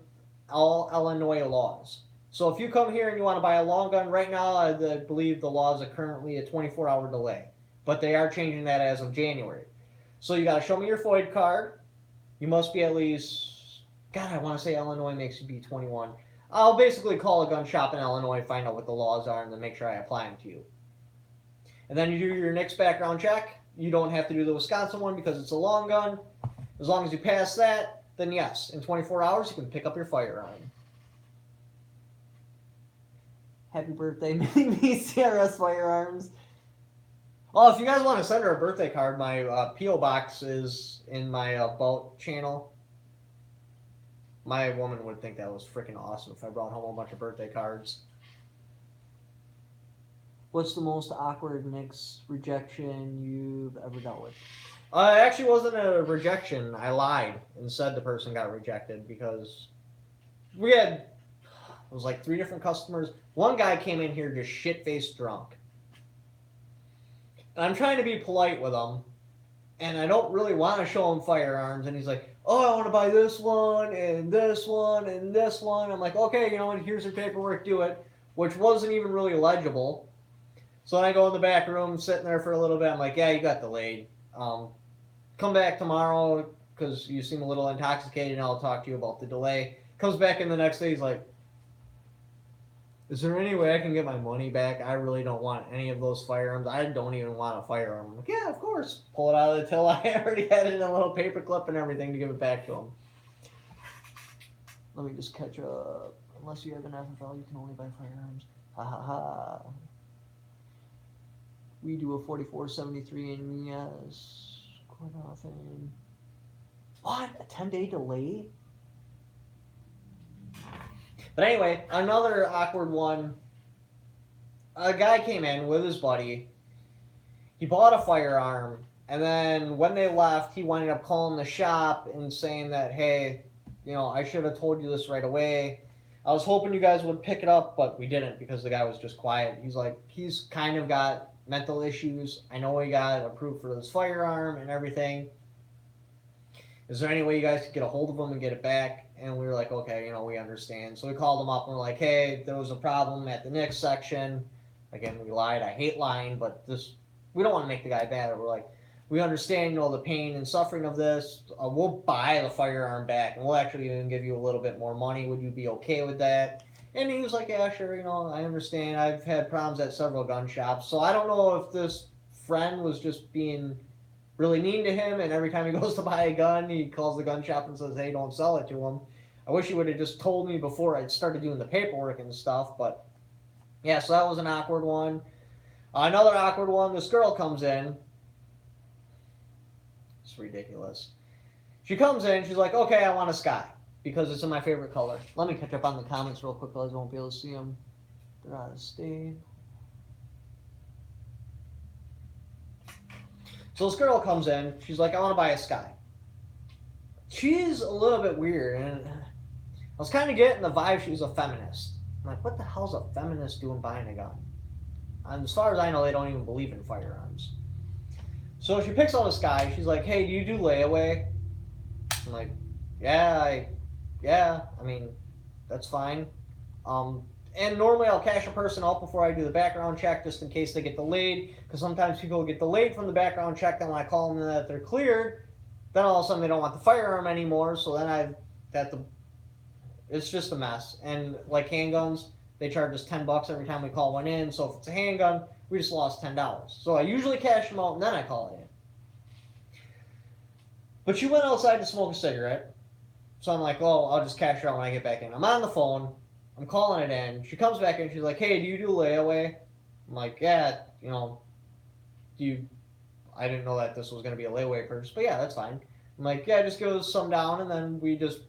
laws. So if you come here and you want to buy a long gun, right now I believe the laws are currently a 24-hour delay, but they are changing that as of January. So you got to show me your FOID card. You must be at least, God, I want to say Illinois makes you be 21. I'll basically call a gun shop in Illinois, find out what the laws are, and then make sure I apply them to you. And then you do your NICS background check. You don't have to do the Wisconsin one because it's a long gun. As long as you pass that, then yes, in 24 hours you can pick up your firearm. Happy birthday, Mini CRS Firearms. Oh, if you guys want to send her a birthday card, my P.O Box is in my About channel. My woman would think that was freaking awesome if I brought home a bunch of birthday cards. What's the most awkward NICS rejection you've ever dealt with? It actually wasn't a rejection. I lied and said the person got rejected because we had, it was like 3 different customers. One guy came in here just shit-faced drunk. And I'm trying to be polite with him, and I don't really want to show him firearms, and he's like, oh, I want to buy this one, and this one, and this one. I'm like, okay, you know what, here's your paperwork, do it, which wasn't even really legible. So I go in the back room, sitting there for a little bit. I'm like, yeah, you got delayed. come back tomorrow because you seem a little intoxicated and I'll talk to you about the delay. Comes back in the next day, he's like, is there any way I can get my money back? I really don't want any of those firearms. I don't even want a firearm. I'm like, yeah, of course. Pull it out of the till. I already had it in a little paper clip and everything to give it back to him. Let me just catch up. Unless you have an FFL, you can only buy firearms. Ha ha ha. We do a 4473 and yes, quite often. What? A 10-day delay? But anyway, another awkward one. A guy came in with his buddy. He bought a firearm, and then when they left, he wound up calling the shop and saying that, hey, you know, I should have told you this right away. I was hoping you guys would pick it up, but we didn't because the guy was just quiet. He's like, he's kind of got mental issues. I know he got approved for this firearm and everything. Is there any way you guys could get a hold of him and get it back? And we were like, okay, you know, we understand. So we called him up and we're like, hey, there was a problem at the next section. Again, we lied. I hate lying, but this, we don't want to make the guy bad. We're like, we understand, you know, the pain and suffering of this. We'll buy the firearm back and we'll actually even give you a little bit more money. Would you be okay with that? And he was like, yeah, sure, you know, I understand. I've had problems at several gun shops. So I don't know if this friend was just being really mean to him, and every time he goes to buy a gun, he calls the gun shop and says, hey, don't sell it to him. I wish he would have just told me before I started doing the paperwork and stuff, but yeah, so that was an awkward one. Another awkward one, this girl comes in. It's ridiculous. She comes in, she's like, okay, I want a sky, because it's in my favorite color. Let me catch up on the comments real quick, otherwise I won't be able to see them. They're out of state. So this girl comes in, she's like, I want to buy a sky. She's a little bit weird, and I was kind of getting the vibe she was a feminist. I'm like, what the hell's a feminist doing buying a gun? And as far as I know, they don't even believe in firearms. So she picks out a sky, she's like, hey, do you do layaway? I'm like, yeah, I mean, that's fine. And normally I'll cash a person out before I do the background check just in case they get delayed, because sometimes people get delayed from the background check, then when I call them that they're cleared, then all of a sudden they don't want the firearm anymore, so then it's just a mess. And like handguns, they charge us $10 every time we call one in, so if it's a handgun, we just lost $10. So I usually cash them out and then I call it in. But she went outside to smoke a cigarette, so I'm like, oh, I'll just cash her out when I get back in. I'm on the phone, I'm calling it in. She comes back in. She's like, hey, do you do layaway? I'm like, yeah, you know, I didn't know that this was going to be a layaway purchase, but yeah, that's fine. I'm like, yeah, just give us some down, and then we just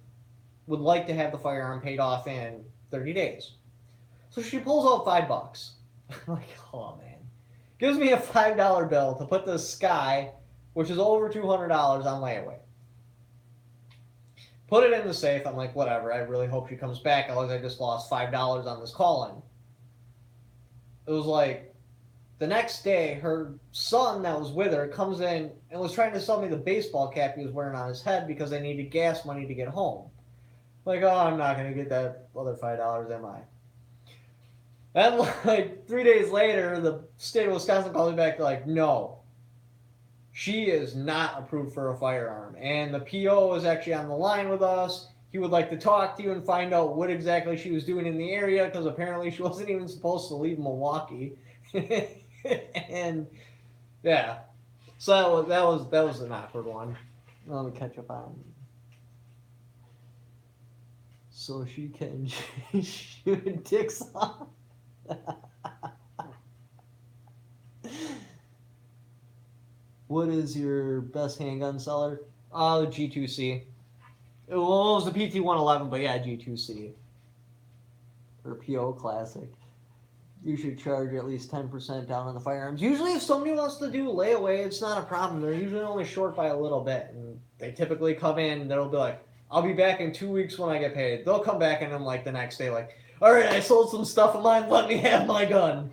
would like to have the firearm paid off in 30 days. So she pulls out $5. I'm like, oh, man. Gives me a $5 bill to put this Sky, which is over $200, on layaway. Put it in the safe. I'm like, whatever. I really hope she comes back. Otherwise, I just lost $5 on this call-in. It was like the next day, her son that was with her comes in and was trying to sell me the baseball cap he was wearing on his head because they needed gas money to get home. Like, oh, I'm not going to get that other $5, am I? And like 3 days later, the state of Wisconsin called me back. They're like, no. She is not approved for a firearm. And the P.O. is actually on the line with us. He would like to talk to you and find out what exactly she was doing in the area, because apparently she wasn't even supposed to leave Milwaukee. And yeah, so that was an awkward one. Let me catch up on. So she can shoot dicks off. What is your best handgun seller? The G2C. Well, it was the PT-111, but yeah, G2C. Or PO Classic. You should charge at least 10% down on the firearms. Usually if somebody wants to do layaway, it's not a problem. They're usually only short by a little bit. And they typically come in and they'll be like, I'll be back in 2 weeks when I get paid. They'll come back and I'm like the next day like, all right, I sold some stuff of mine. Let me have my gun.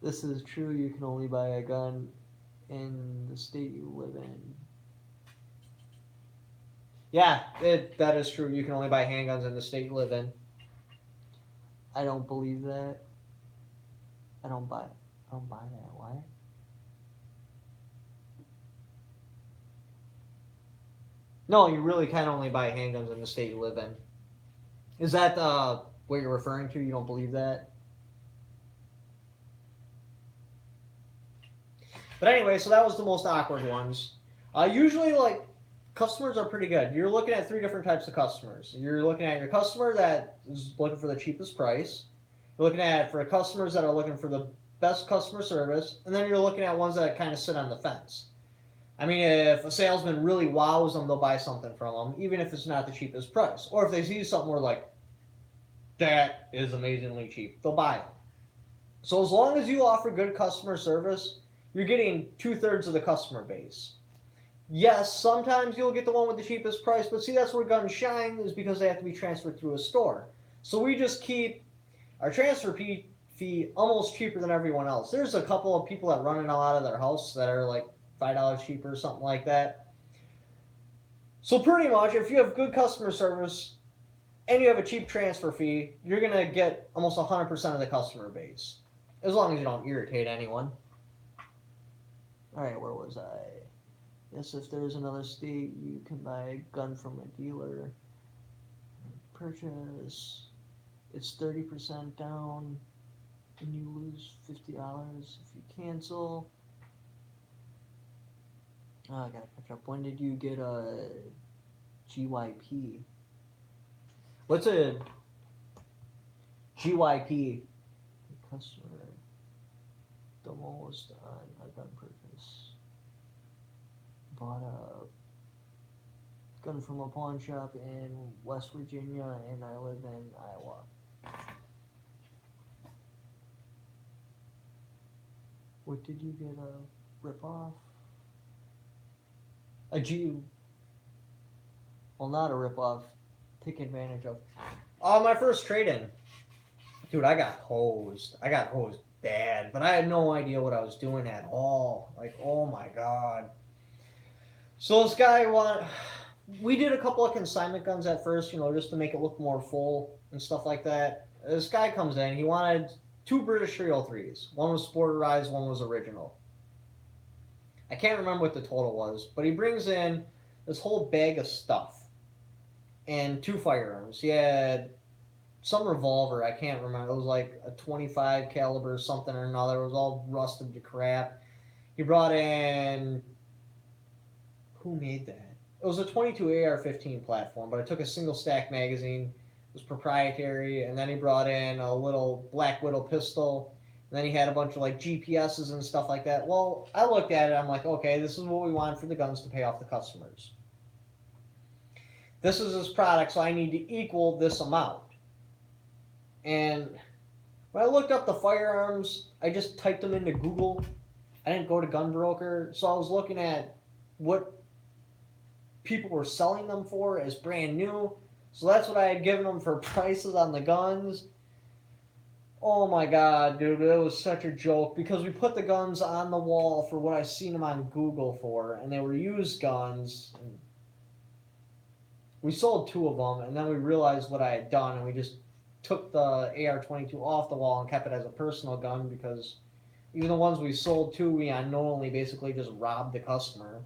This is true. You can only buy a gun in the state you live in. Yeah, that is true. You can only buy handguns in the state you live in. I don't believe that. I don't buy that. Why? No, you really can only buy handguns in the state you live in. Is that what you're referring to? You don't believe that? But anyway, so that was the most awkward ones. Usually, like, customers are pretty good. You're looking at three different types of customers. You're looking at your customer that is looking for the cheapest price. You're looking at for customers that are looking for the best customer service, and then you're looking at ones that kind of sit on the fence. I mean, if a salesman really wows them, they'll buy something from them, even if it's not the cheapest price. Or if they see something where like, that is amazingly cheap, they'll buy it. So as long as you offer good customer service, you're getting 2/3 of the customer base. Yes, sometimes you'll get the one with the cheapest price, but see, that's where guns shine, is because they have to be transferred through a store. So we just keep our transfer fee almost cheaper than everyone else. There's a couple of people that run it all out of their house that are like $5 cheaper or something like that. So pretty much, if you have good customer service and you have a cheap transfer fee, you're gonna get almost 100% of the customer base, as long as you don't irritate anyone. All right, where was I? Yes, if there's another state, you can buy a gun from a dealer. Purchase. It's 30% down, and you lose $50 if you cancel. Oh, I gotta catch up. When did you get a GYP? What's a GYP? Customer. The most on a gun purchase. Bought a gun from a pawn shop in West Virginia, and I live in Iowa. What did you get a rip-off? A G. Well, not a rip-off. Take advantage of. Oh, my first trade-in. Dude, I got hosed. I got hosed bad, but I had no idea what I was doing at all. Like, oh my god. So this guy we did a couple of consignment guns at first, just to make it look more full and stuff like that. This guy comes in, he wanted 2 British 303s. One was sporterized, one was original. I can't remember what the total was, but he brings in this whole bag of stuff and 2 firearms. He had some revolver, I can't remember. It was like a 25 caliber something or another. It was all rusted to crap. He brought in, who made that? It was a 22 AR-15 platform, but it took a single stack magazine. It was proprietary, and then he brought in a little Black Widow pistol. And then he had a bunch of like GPSs and stuff like that. Well, I looked at it. I'm like, okay, this is what we want for the guns to pay off the customers. This is his product, so I need to equal this amount. And when I looked up the firearms, I just typed them into Google. I didn't go to Gunbroker, so I was looking at what people were selling them for as brand new. So that's what I had given them for prices on the guns. Oh my god, dude, it was such a joke because we put the guns on the wall for what I seen them on Google for, and they were used guns. We sold 2 of them, and then we realized what I had done, and we just took the AR-22 off the wall and kept it as a personal gun because even the ones we sold to, we unknowingly basically just robbed the customer.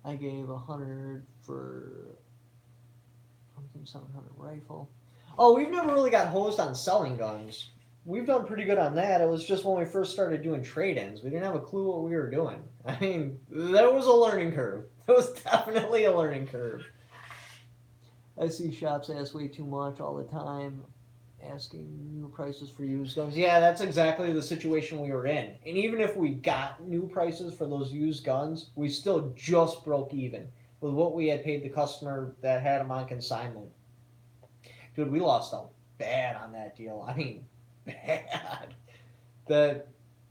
I gave 100 for something 700 rifle. Oh, we've never really got hosed on selling guns. We've done pretty good on that. It was just when we first started doing trade-ins, we didn't have a clue what we were doing. I mean, there was a learning curve. It was definitely a learning curve. I see shops ask way too much all the time, asking new prices for used guns. Yeah, that's exactly the situation we were in. And even if we got new prices for those used guns, we still just broke even with what we had paid the customer that had them on consignment. Dude, we lost out bad on that deal. I mean, bad.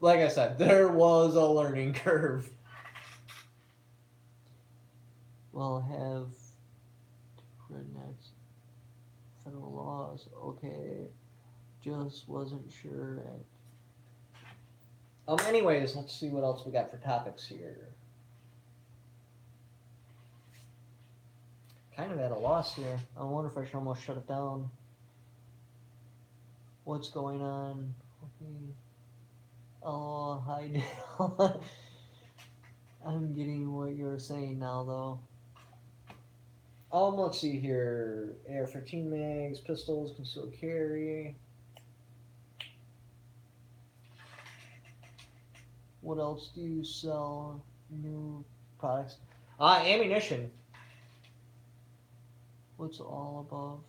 Like I said, there was a learning curve. Well, have rednecks federal laws. Okay, just wasn't sure. Anyways, let's see what else we got for topics here. Kind of at a loss here. I wonder if I should almost shut it down. What's going on? Okay. Oh, hi, Dale. I'm getting what you're saying now, though. Let's see here. AR-15 mags, pistols, concealed carry. What else do you sell? New products? Ammunition. What's all above?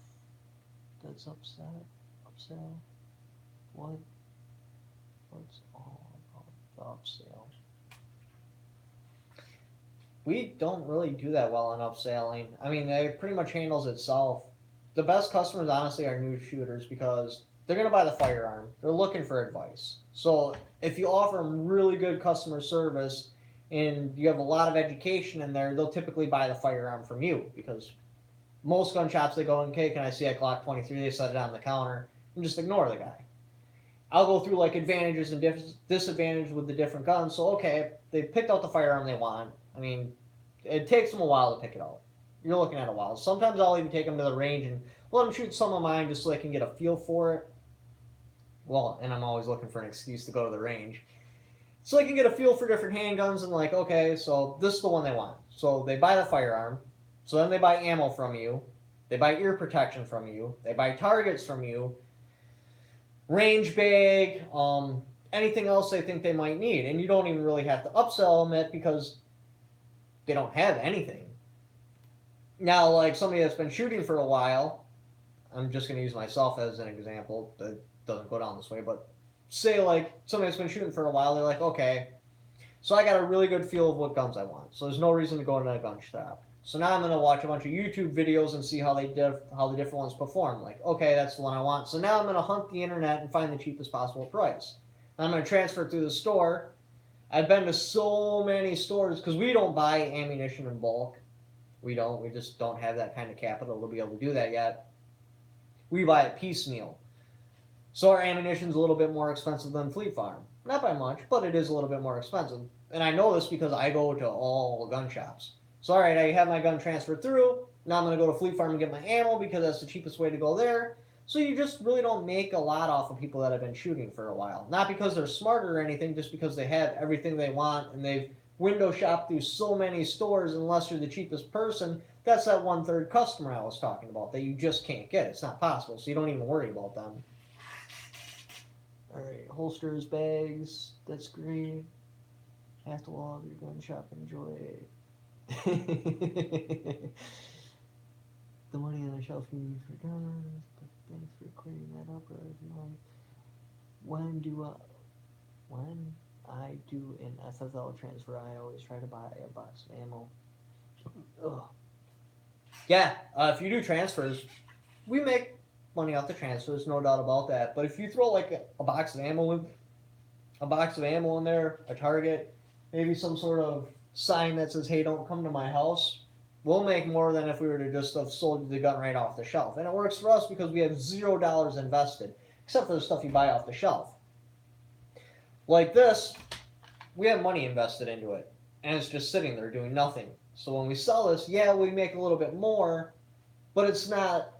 That's upside. Upsell. What? What's all about the upsell? We don't really do that well on upselling. I mean, it pretty much handles itself. The best customers, honestly, are new shooters because they're going to buy the firearm. They're looking for advice. So if you offer them really good customer service and you have a lot of education in there, they'll typically buy the firearm from you because most gun shops, they go, okay, can I see a Glock 23? They set it on the counter and just ignore the guy. I'll go through like advantages and disadvantages with the different guns. So, okay, they picked out the firearm they want. I mean, it takes them a while to pick it out. You're looking at a while. Sometimes I'll even take them to the range and let them shoot some of mine just so they can get a feel for it. Well, and I'm always looking for an excuse to go to the range. So they can get a feel for different handguns and like, okay, so this is the one they want. So they buy the firearm. So then they buy ammo from you. They buy ear protection from you. They buy targets from you. Range bag, anything else they think they might need. And you don't even really have to upsell them it because they don't have anything. Now, like somebody that's been shooting for a while, I'm just going to use myself as an example. That doesn't go down this way, but say like somebody that's been shooting for a while, they're like, okay, so I got a really good feel of what guns I want. So there's no reason to go into a gun shop. So now I'm going to watch a bunch of YouTube videos and see how the different ones perform. Like, okay, that's the one I want. So now I'm going to hunt the internet and find the cheapest possible price. And I'm going to transfer it through the store. I've been to so many stores because we don't buy ammunition in bulk. We don't. We just don't have that kind of capital to be able to do that yet. We buy it piecemeal. So our ammunition's a little bit more expensive than Fleet Farm. Not by much, but it is a little bit more expensive. And I know this because I go to all the gun shops. So all right, I have my gun transferred through. Now I'm going to go to Fleet Farm and get my ammo because that's the cheapest way to go there. So you just really don't make a lot off of people that have been shooting for a while. Not because they're smarter or anything, just because they have everything they want and they've window shopped through so many stores. Unless you're the cheapest person, that's that 1/3 customer I was talking about that you just can't get. It's not possible, so you don't even worry about them. All right, holsters, bags, that's great. After all of your gun shop, enjoy. The money on the shelf you need for guns, but thanks for clearing that up. When I do an FFL transfer, I always try to buy a box of ammo. Ugh. Yeah, if you do transfers, we make money off the transfers, no doubt about that. But if you throw like a box of ammo in there, a target, maybe some sort of sign that says, "Hey, don't come to my house," we'll make more than if we were to just have sold you the gun right off the shelf. And it works for us because we have $0 invested, except for the stuff you buy off the shelf. Like this, we have money invested into it, and it's just sitting there doing nothing. So when we sell this, yeah, we make a little bit more, but it's not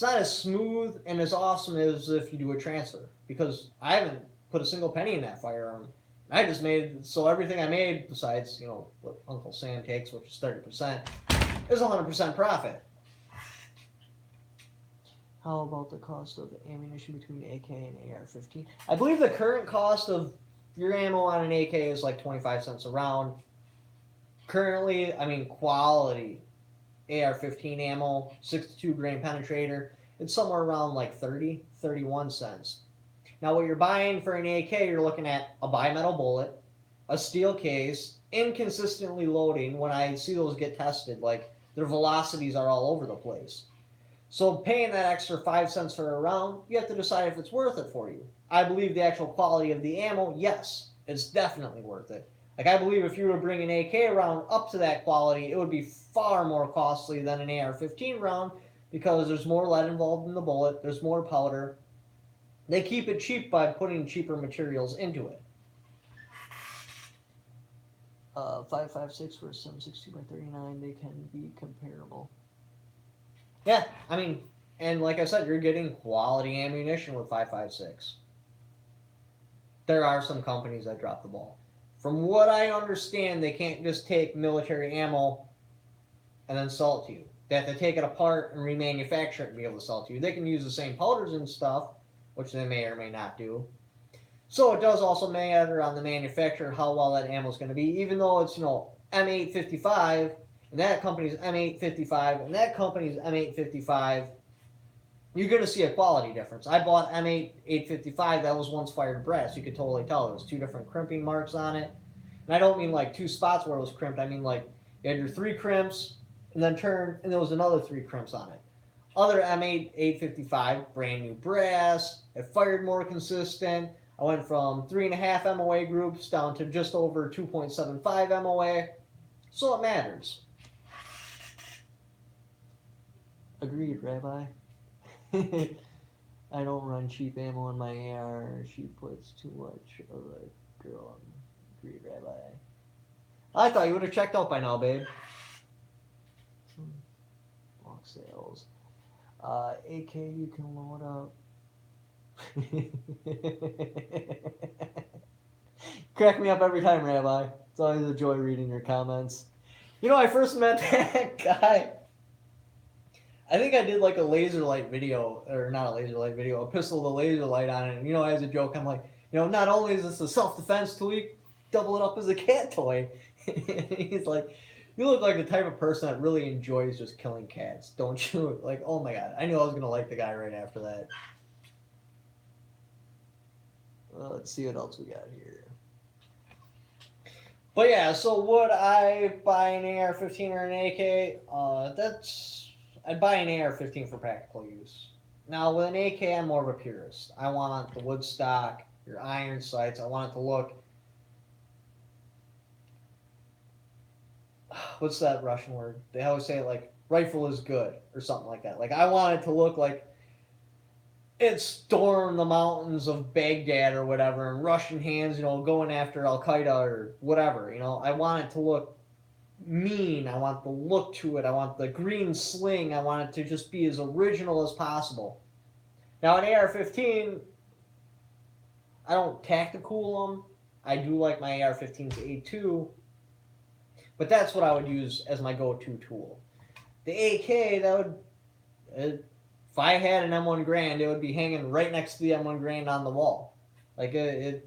as smooth and as awesome as if you do a transfer, because I haven't put a single penny in that firearm. I just made, so everything I made, besides, what Uncle Sam takes, which is 30%, is 100% profit. How about the cost of ammunition between AK and AR-15? I believe the current cost of your ammo on an AK is like 25 cents a round. Currently, quality AR-15 ammo, 62 grain penetrator, it's somewhere around like 30, 31 cents. Now what you're buying for an AK, you're looking at a bimetal bullet, a steel case, inconsistently loading. When I see those get tested, like their velocities are all over the place. So paying that extra 5 cents for a round, you have to decide if it's worth it for you. I believe the actual quality of the ammo, yes, it's definitely worth it. Like I believe if you were to bring an AK round up to that quality, it would be far more costly than an AR-15 round because there's more lead involved in the bullet, there's more powder. They keep it cheap by putting cheaper materials into it. 5.56 for 7.62 by 39, they can be comparable. Yeah, and like I said, you're getting quality ammunition with 5.56. There are some companies that drop the ball. From what I understand, they can't just take military ammo and then sell it to you. They have to take it apart and remanufacture it and be able to sell it to you. They can use the same powders and stuff, which they may or may not do. So it does also matter on the manufacturer how well that ammo is going to be, even though it's, M855, and that company's M855, and that company's M855, you're going to see a quality difference. I bought M855 that was once fired brass. You could totally tell. There was 2 different crimping marks on it. And I don't mean like 2 spots where it was crimped. I mean like you had your 3 crimps and then turned, and there was another 3 crimps on it. Other M855, brand new brass. It fired more consistent. I went from 3.5 MOA groups down to just over 2.75 MOA. So it matters. Agreed, Rabbi. I don't run cheap ammo in my AR. She puts too much of a girl on. Agreed, Rabbi. I thought you would have checked out by now, babe. Block sales. AK you can load up. Crack me up every time, Rabbi. It's always a joy reading your comments. I first met that guy. I think I did like a laser light video, or not a laser light video, a pistol with a laser light on it. And, as a joke, I'm like, not only is this a self-defense tool, you double it up as a cat toy. He's like, you look like the type of person that really enjoys just killing cats, don't you? Like, oh my God. I knew I was going to like the guy right after that. Let's see what else we got here. But yeah, so would I buy an AR-15 or an AK? I'd buy an AR-15 for practical use. Now, with an AK, I'm more of a purist. I want the wood stock, your iron sights. I want it to look... What's that Russian word? They always say, like, rifle is good, or something like that. Like, I want it to look like it stormed the mountains of Baghdad or whatever, and Russian hands, going after Al-Qaeda or whatever. I want it to look mean. I want the look to it. I want the green sling. I want it to just be as original as possible. Now, an AR-15, I don't tactical them. I do like my AR-15's A2, but that's what I would use as my go-to tool. The AK, that would... if I had an M1 Grand, it would be hanging right next to the M1 Grand on the wall. Like, to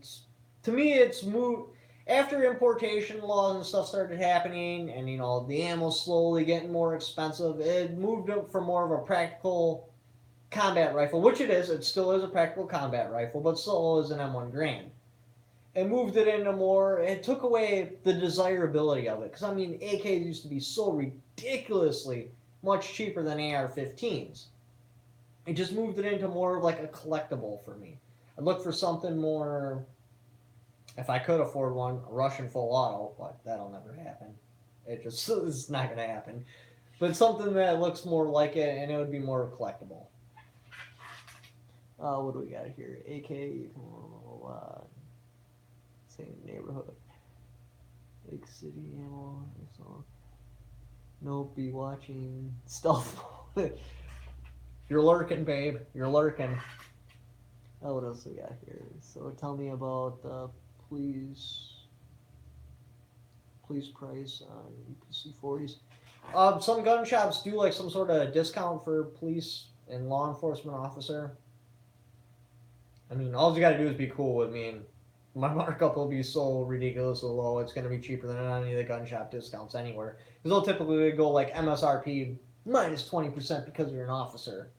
me, it's moved... After importation laws and stuff started happening, and, the ammo slowly getting more expensive, it moved up from more of a practical combat rifle, which it is. It still is a practical combat rifle, but still is an M1 Grand. It moved it into more... It took away the desirability of it. Because, AKs used to be so ridiculously much cheaper than AR-15s. It just moved it into more of like a collectible for me. I'd look for something more, if I could afford one, a Russian full auto, but that'll never happen. It's not going to happen. But something that looks more like it, and it would be more collectible. What do we got here? AK, same neighborhood. Lake City ammo. So, nope, be watching stealth. You're lurking, babe. You're lurking. Oh, what else we got here? So tell me about the police price on UPC 40s. Some gun shops do like some sort of discount for police and law enforcement officer. All you gotta do is be cool with me, and my markup will be so ridiculously low. It's gonna be cheaper than any of the gun shop discounts anywhere. Because they'll typically go like MSRP minus 20% because you're an officer.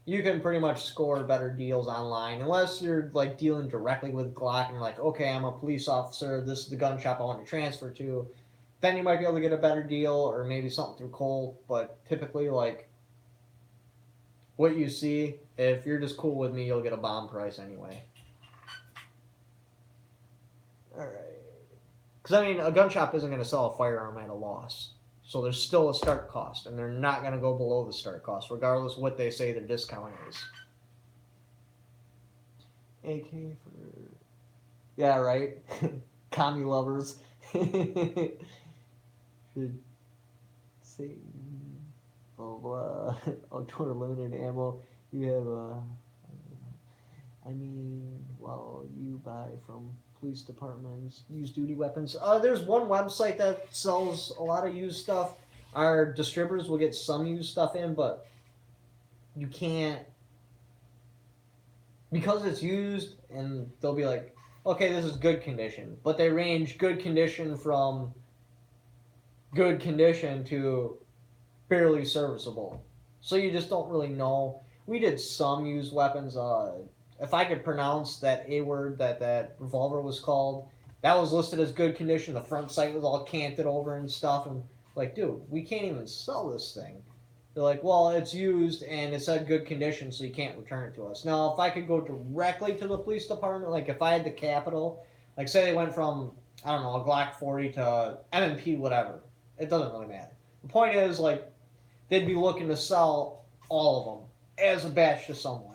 You can pretty much score better deals online, unless you're like dealing directly with Glock and you're like, okay, I'm a police officer, this is the gun shop I want to transfer to. Then you might be able to get a better deal, or maybe something through Colt. But typically, like, what you see, if you're just cool with me, you'll get a bomb price anyway. Alright. Because, a gun shop isn't going to sell a firearm at a loss. So there's still a start cost, and they're not going to go below the start cost, regardless of what they say their discount is. AK for... Yeah, right? Commie lovers. Should say... outdoor limited ammo. You have, while you buy from police departments, used duty weapons. There's one website that sells a lot of used stuff. Our distributors will get some used stuff in, but you can't, because it's used, and they'll be like, okay, this is good condition, but they range good condition from good condition to barely serviceable. So you just don't really know. We did some used weapons. If I could pronounce that A word that revolver was called, that was listed as good condition. The front sight was all canted over and stuff. And like, dude, we can't even sell this thing. They're like, well, it's used and it's in good condition, so you can't return it to us. Now, if I could go directly to the police department, like if I had the capital, like say they went from, I don't know, a Glock 40 to M&P, whatever. It doesn't really matter. The point is, like, they'd be looking to sell all of them as a batch to someone.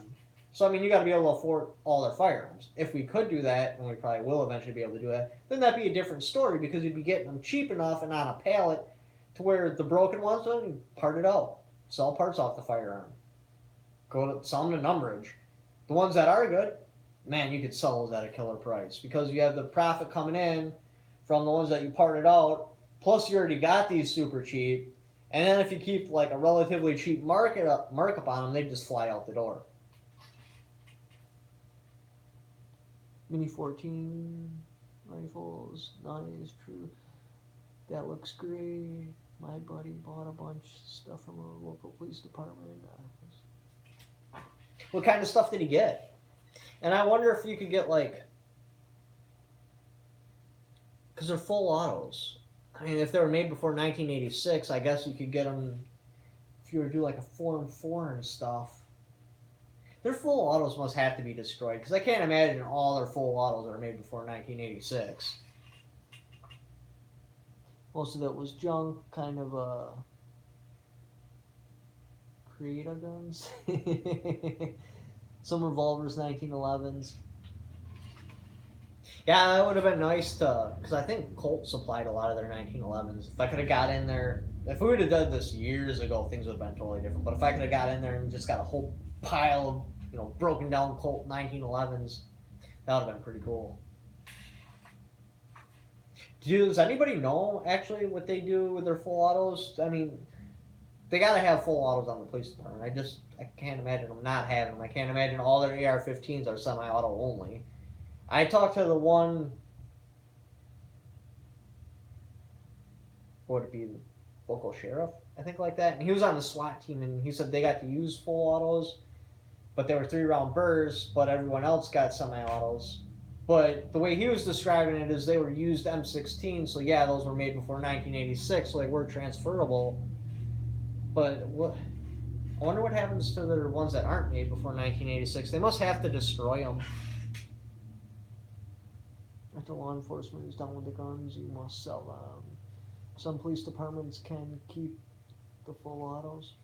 So, I mean, you got to be able to afford all their firearms. If we could do that, and we probably will eventually be able to do that, then that'd be a different story because you'd be getting them cheap enough and on a pallet to where the broken ones, then you part it out. Sell parts off the firearm. Go to sell them to numberage. The ones that are good, man, you could sell those at a killer price because you have the profit coming in from the ones that you parted out. Plus, you already got these super cheap. And then if you keep like a relatively cheap markup on them, they just fly out the door. Mini 14 rifles, nice, true. That looks great. My buddy bought a bunch of stuff from a local police department. What kind of stuff did he get? And I wonder if you could get like, because they're full autos. I mean, if they were made before 1986, I guess you could get them if you were to do like a 4 and stuff. Their full autos must have to be destroyed because I can't imagine all their full autos are made before 1986. Most of it was junk, kind of creator guns. Some revolvers, 1911s. Yeah, that would have been nice to, because I think Colt supplied a lot of their 1911s. If I could have got in there, if we would have done this years ago, things would have been totally different. But if I could have got in there and just got a whole pile of, broken down Colt 1911s, that would have been pretty cool. Does anybody know actually what they do with their full autos? I mean, they got to have full autos on the police department. I can't imagine them not having them. I can't imagine all their AR-15s are semi-auto only. I talked to the one, what would it be, local sheriff, I think, like that, and he was on the SWAT team, and he said they got to use full autos, but they were 3-round bursts, but everyone else got semi-autos. But the way he was describing it is they were used M16, so yeah, those were made before 1986, so they were transferable. But I wonder what happens to the ones that aren't made before 1986. They must have to destroy them. After law enforcement is done with the guns, you must sell them. Some police departments can keep the full autos.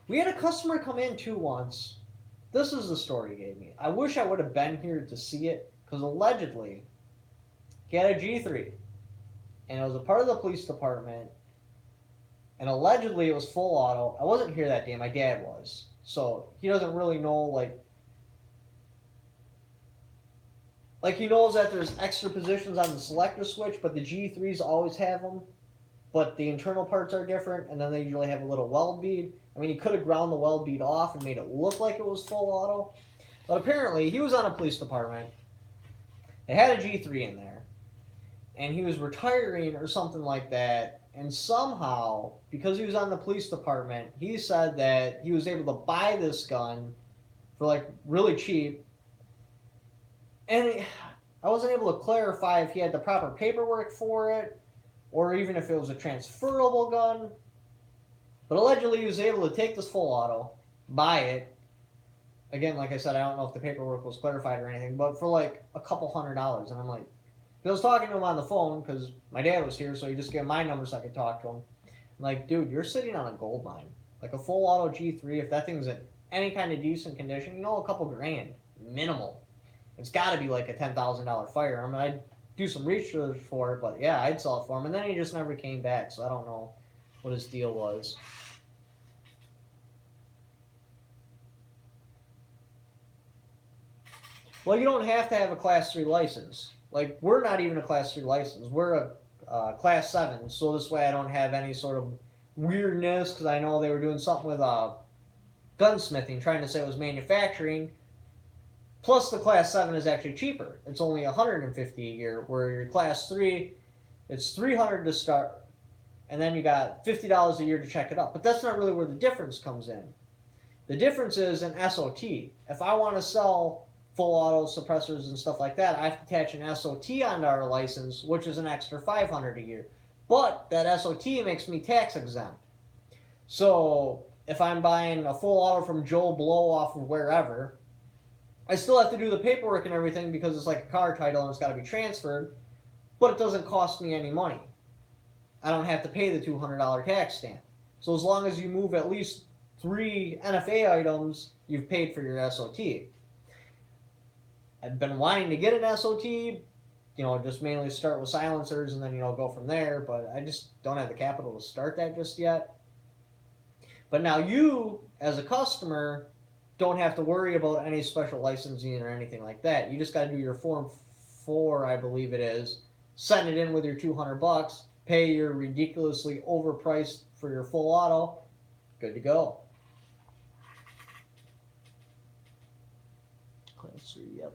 We had a customer come in too once. This is the story he gave me. I wish I would have been here to see it, because allegedly, he had a G3, and it was a part of the police department, and allegedly it was full auto. I wasn't here that day, my dad was, so he doesn't really know, like he knows that there's extra positions on the selector switch, but the G3s always have them, but the internal parts are different, and then they usually have a little weld bead. I mean, he could have ground the weld bead off and made it look like it was full auto. But apparently, he was on a police department. They had a G3 in there. And he was retiring or something like that. And somehow, because he was on the police department, he said that he was able to buy this gun for like really cheap. And I wasn't able to clarify if he had the proper paperwork for it, or even if it was a transferable gun. But allegedly, he was able to take this full auto, buy it. Again, like I said, I don't know if the paperwork was clarified or anything, but for like a couple $100. And I'm like, I was talking to him on the phone because my dad was here, so he just gave my number so I could talk to him. I'm like, dude, you're sitting on a gold mine. Like a full auto G3, if that thing's in any kind of decent condition, a couple grand, minimal. It's got to be like a $10,000 firearm. And I'd do some research for it, but yeah, I'd sell it for him. And then he just never came back, so I don't know what his deal was. Well, you don't have to have a Class 3 license. Like, we're not even a Class 3 license. We're a Class 7, so this way I don't have any sort of weirdness, because I know they were doing something with gunsmithing, trying to say it was manufacturing. Plus, the Class 7 is actually cheaper. It's only $150 a year, where your Class 3, it's $300 to start, and then you got $50 a year to check it up. But that's not really where the difference comes in. The difference is in SOT. If I want to sell full auto suppressors and stuff like that, I have to attach an SOT onto our license, which is an extra $500 a year. But that SOT makes me tax exempt. So if I'm buying a full auto from Joe Blow off of wherever, I still have to do the paperwork and everything because it's like a car title and it's got to be transferred, but it doesn't cost me any money. I don't have to pay the $200 tax stamp. So as long as you move at least 3 NFA items, you've paid for your SOT. I've been wanting to get an SOT, just mainly start with silencers and then, go from there, but I just don't have the capital to start that just yet. But now you, as a customer, don't have to worry about any special licensing or anything like that. You just got to do your Form 4, I believe it is, send it in with your $200, pay your ridiculously overpriced for your full auto, good to go. Class 3, yep.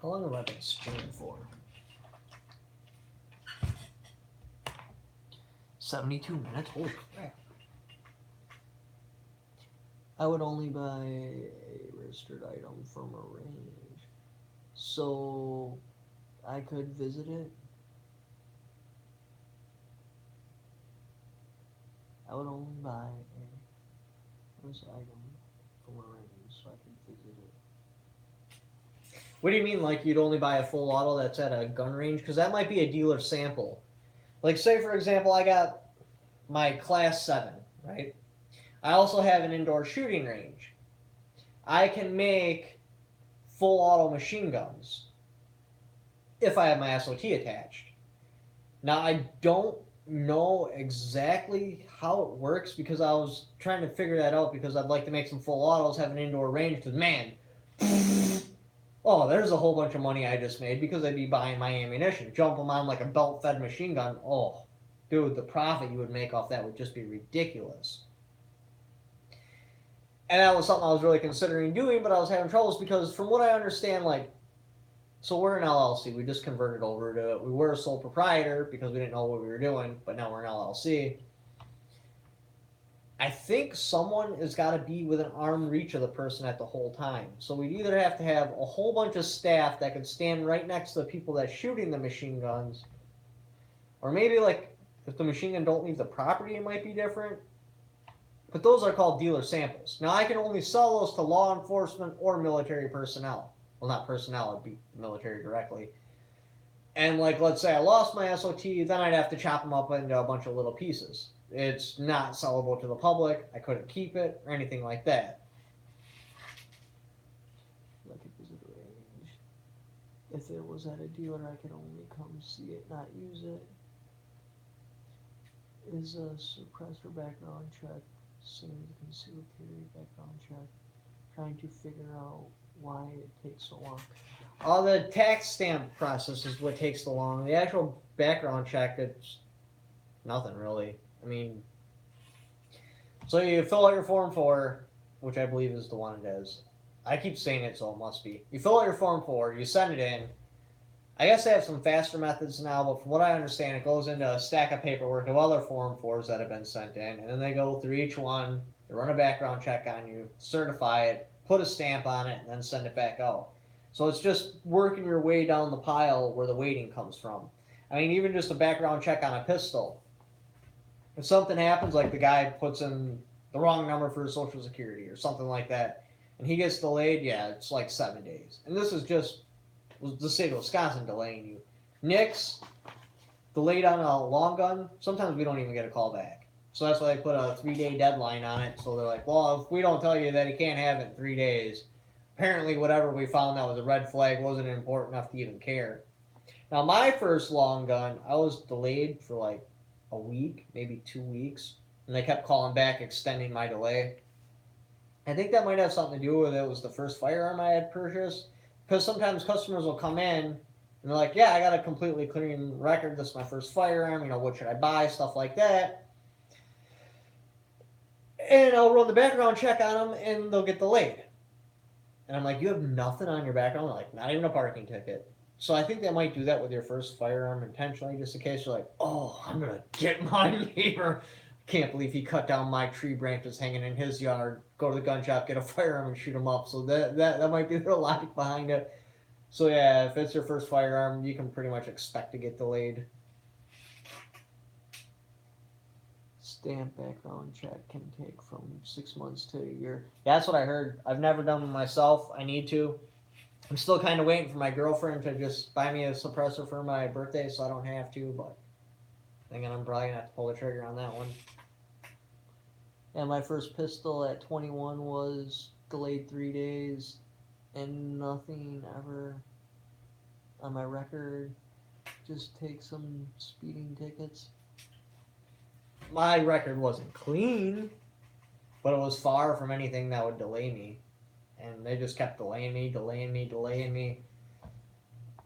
How long have I been streaming for? 72 minutes? Holy crap. I would only buy a registered item from a range. So I could visit it. I would only buy a registered item from a range so I could visit it. What do you mean, like you'd only buy a full auto that's at a gun range? Because that might be a dealer sample. Like, say, for example, I got my Class 7, right? I also have an indoor shooting range. I can make full auto machine guns if I have my SOT attached. Now, I don't know exactly how it works because I was trying to figure that out because I'd like to make some full autos, have an indoor range, because, man, oh, there's a whole bunch of money I just made because I'd be buying my ammunition. Jump them on like a belt-fed machine gun. Oh, dude, the profit you would make off that would just be ridiculous. And that was something I was really considering doing, but I was having troubles because from what I understand, so we're an LLC. We just converted over to, we were a sole proprietor because we didn't know what we were doing, but now we're an LLC. I think someone has got to be within arm reach of the person at the whole time. So we'd either have to have a whole bunch of staff that could stand right next to the people that's shooting the machine guns, or maybe if the machine gun don't leave the property, it might be different. But those are called dealer samples. Now I can only sell those to law enforcement or military personnel. Well, not personnel, it'd be military directly. And let's say I lost my SOT, then I'd have to chop them up into a bunch of little pieces. It's not sellable to the public. I couldn't keep it or anything like that. If it was at a dealer, I could only come see it, not use it. Is a suppressor background check, same as a concealed carry background check. Trying to figure out why it takes so long. The tax stamp process is what takes so long. The actual background check, it's nothing really. I mean, so you fill out your Form 4, which I believe is the one it is. I keep saying it, so it must be. You fill out your Form 4, you send it in. I guess they have some faster methods now, but from what I understand, it goes into a stack of paperwork of other Form 4s that have been sent in, and then they go through each one, they run a background check on you, certify it, put a stamp on it, and then send it back out. So it's just working your way down the pile where the weighting comes from. I mean, even just a background check on a pistol. If something happens, like the guy puts in the wrong number for his Social Security or something like that, and he gets delayed, yeah, it's 7 days. And this is just the state of Wisconsin delaying you. Nicks, delayed on a long gun, sometimes we don't even get a call back. So that's why they put a 3-day deadline on it. So they're like, well, if we don't tell you that he can't have it in 3 days, apparently whatever we found that was a red flag wasn't important enough to even care. Now, my first long gun, I was delayed for like a week, maybe 2 weeks, and they kept calling back, extending my delay. I think that might have something to do with it was the first firearm I had purchased, because sometimes customers will come in and they're like, yeah, I got a completely clean record. This is my first firearm. You know, what should I buy? Stuff like that. And I'll run the background check on them, and they'll get delayed. And I'm like, you have nothing on your background? They're like, not even a parking ticket. So I think they might do that with your first firearm intentionally, just in case you're like, oh, I'm going to get my neighbor. Can't believe he cut down my tree branches hanging in his yard. Go to the gun shop, get a firearm, and shoot him up. So that might be the logic behind it. So yeah, if it's your first firearm, you can pretty much expect to get delayed. Stamp background check can take from 6 months to a year. Yeah, that's what I heard. I've never done one myself. I need to. I'm still kind of waiting for my girlfriend to just buy me a suppressor for my birthday so I don't have to, but thinking I'm probably going to have to pull the trigger on that one. And my first pistol at 21 was delayed 3 days and nothing ever on my record. Just take some speeding tickets. My record wasn't clean, but it was far from anything that would delay me. And they just kept delaying me.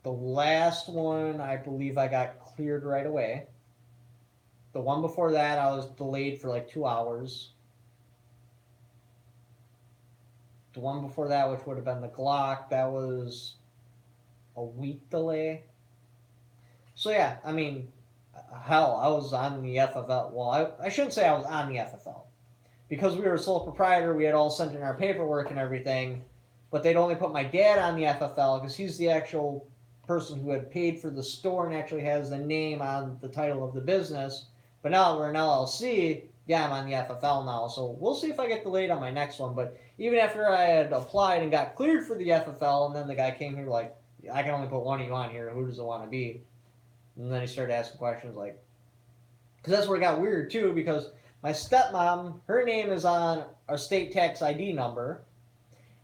The last one, I believe I got cleared right away. The one before that, I was delayed for like 2 hours. The one before that, which would have been the Glock, that was a week delay. So yeah, I mean, hell, I was on the FFL. Well, I shouldn't say I was on the FFL. Because we were a sole proprietor, we had all sent in our paperwork and everything, but they'd only put my dad on the FFL because he's the actual person who had paid for the store and actually has the name on the title of the business. But now that we're an LLC, yeah, I'm on the FFL now, so we'll see if I get delayed on my next one. But even after I had applied and got cleared for the FFL, and then the guy came here like, I can only put one of you on here, who does it want to be? And then he started asking questions like, because that's where it got weird too, because my stepmom, her name is on our state tax ID number,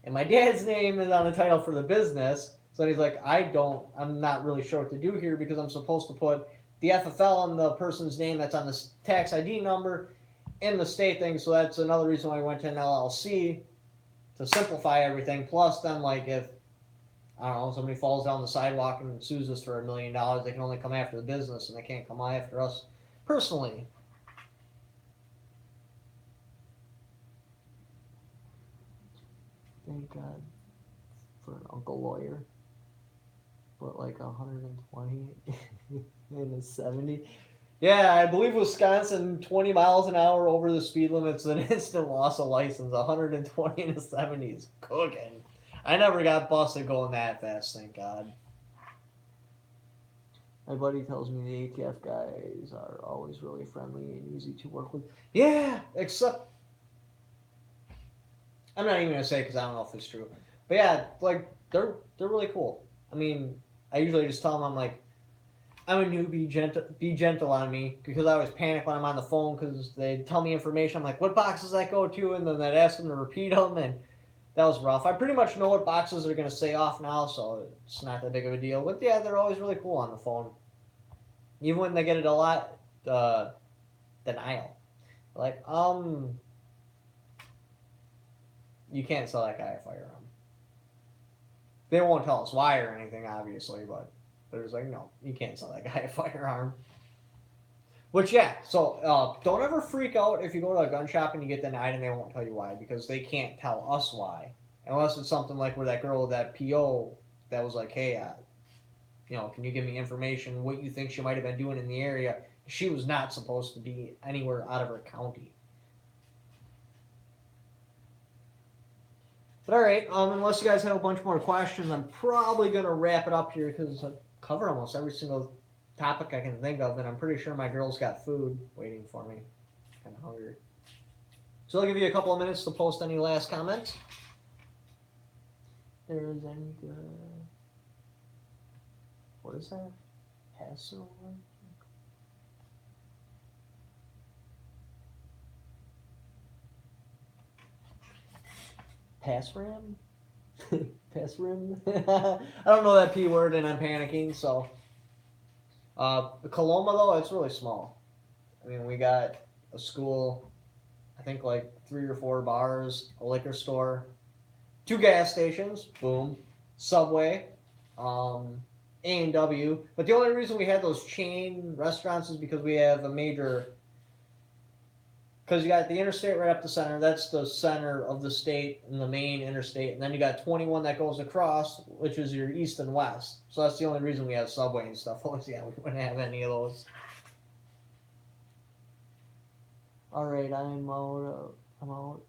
and my dad's name is on the title for the business. So he's like, I'm not really sure what to do here because I'm supposed to put the FFL on the person's name that's on the tax ID number in the state thing. So that's another reason why I went to an LLC to simplify everything. Plus, then, like, if, I don't know, somebody falls down the sidewalk and sues us for $1 million, they can only come after the business and they can't come after us personally. Thank God for an uncle lawyer. But like 120 in a 70. Yeah, I believe Wisconsin, 20 miles an hour over the speed limit's an instant loss of license. 120 in a 70 is cooking. I never got busted going that fast, thank God. My buddy tells me the ATF guys are always really friendly and easy to work with. Yeah, except I'm not even gonna say because I don't know if it's true. But yeah, like they're really cool. I mean, I usually just tell them I'm like, I'm a newbie, be gentle on me, because I always panic when I'm on the phone because they tell me information. I'm like, what box does that go to? And then I'd ask them to repeat them, and that was rough. I pretty much know what boxes they're going to say off now, so it's not that big of a deal. But yeah, they're always really cool on the phone. Even when they get it a lot, denial. Like, you can't sell that guy a firearm. They won't tell us why or anything, obviously, but they're just like, no, you can't sell that guy a firearm. Which, yeah, so don't ever freak out if you go to a gun shop and you get denied and they won't tell you why, because they can't tell us why. Unless it's something like where that girl, that P.O. that was like, hey, can you give me information, what you think she might have been doing in the area? She was not supposed to be anywhere out of her county. But all right, unless you guys have a bunch more questions, I'm probably going to wrap it up here because I've covered almost every single topic I can think of, and I'm pretty sure my girl's got food waiting for me. Kind of hungry. So I'll give you a couple of minutes to post any last comments. There's any good... What is that? Passover? Pass ram? I don't know that P word and I'm panicking, so Coloma, though, it's really small. I mean, we got a school, I think like 3 or 4 bars, a liquor store, 2 gas stations, boom, Subway, A&W. But the only reason we had those chain restaurants is because we have a major... Because you got the interstate right up the center. That's the center of the state and the main interstate. And then you got 21 that goes across, which is your east and west. So that's the only reason we have Subway and stuff. Yeah, we wouldn't have any of those. Alright, I'm out.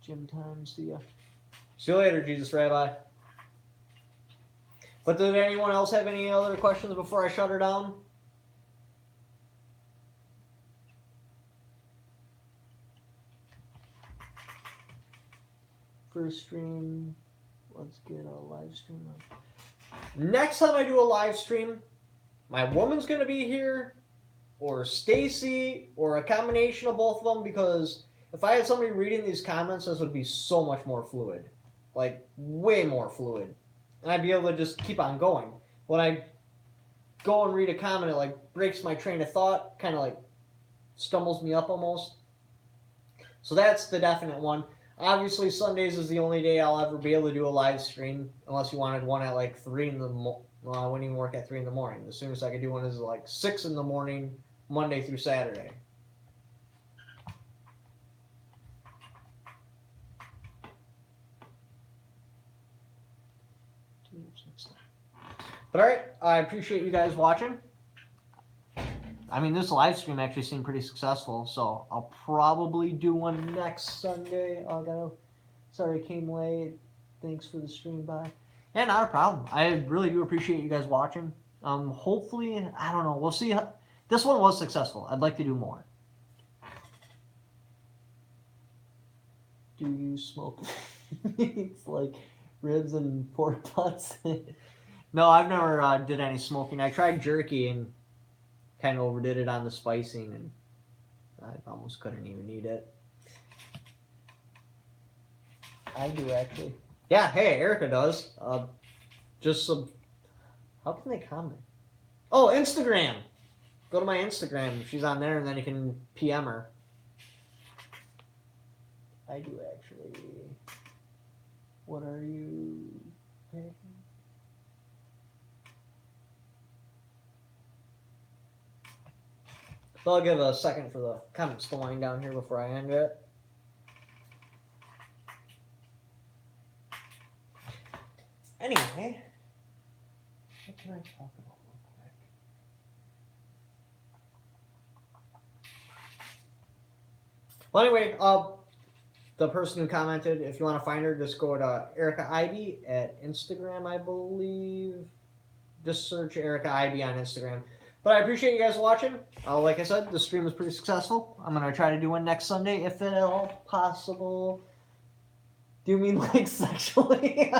Gym time. See ya. See you later, Jesus Rabbi. But did anyone else have any other questions before I shut her down? First stream, let's get a live stream up. Next time I do a live stream, my woman's gonna be here, or Stacy, or a combination of both of them, because if I had somebody reading these comments, this would be so much more fluid. Like, way more fluid. And I'd be able to just keep on going. When I go and read a comment, it like breaks my train of thought, kind of like stumbles me up almost. So that's the definite one. Obviously, Sundays is the only day I'll ever be able to do a live stream, unless you wanted one at like 3 in the morning. Well, I wouldn't even work at 3 in the morning. The soonest I could do one is like 6 in the morning, Monday through Saturday. But alright, I appreciate you guys watching. I mean, this live stream actually seemed pretty successful, so I'll probably do one next Sunday. Sorry I came late. Thanks for the stream, bye. Yeah, not a problem. I really do appreciate you guys watching. Hopefully, I don't know. We'll see. This one was successful. I'd like to do more. Do you smoke? It's like ribs and pork butts. No, I've never did any smoking. I tried jerky and kind of overdid it on the spicing, and I almost couldn't even eat it. I do, actually. Yeah, hey, Erica does. Just some... How can they comment? Oh, Instagram! Go to my Instagram. She's on there, and then you can PM her. I do, actually. What are you paying? So I'll give a second for the comments to wind down here before I end it. Anyway, what can I talk about real quick? Well, anyway, the person who commented, if you want to find her, just go to Erica Ivy at Instagram, I believe. Just search Erica Ivy on Instagram. But I appreciate you guys watching. Like I said, the stream was pretty successful. I'm going to try to do one next Sunday, if at all possible. Do you mean like sexually?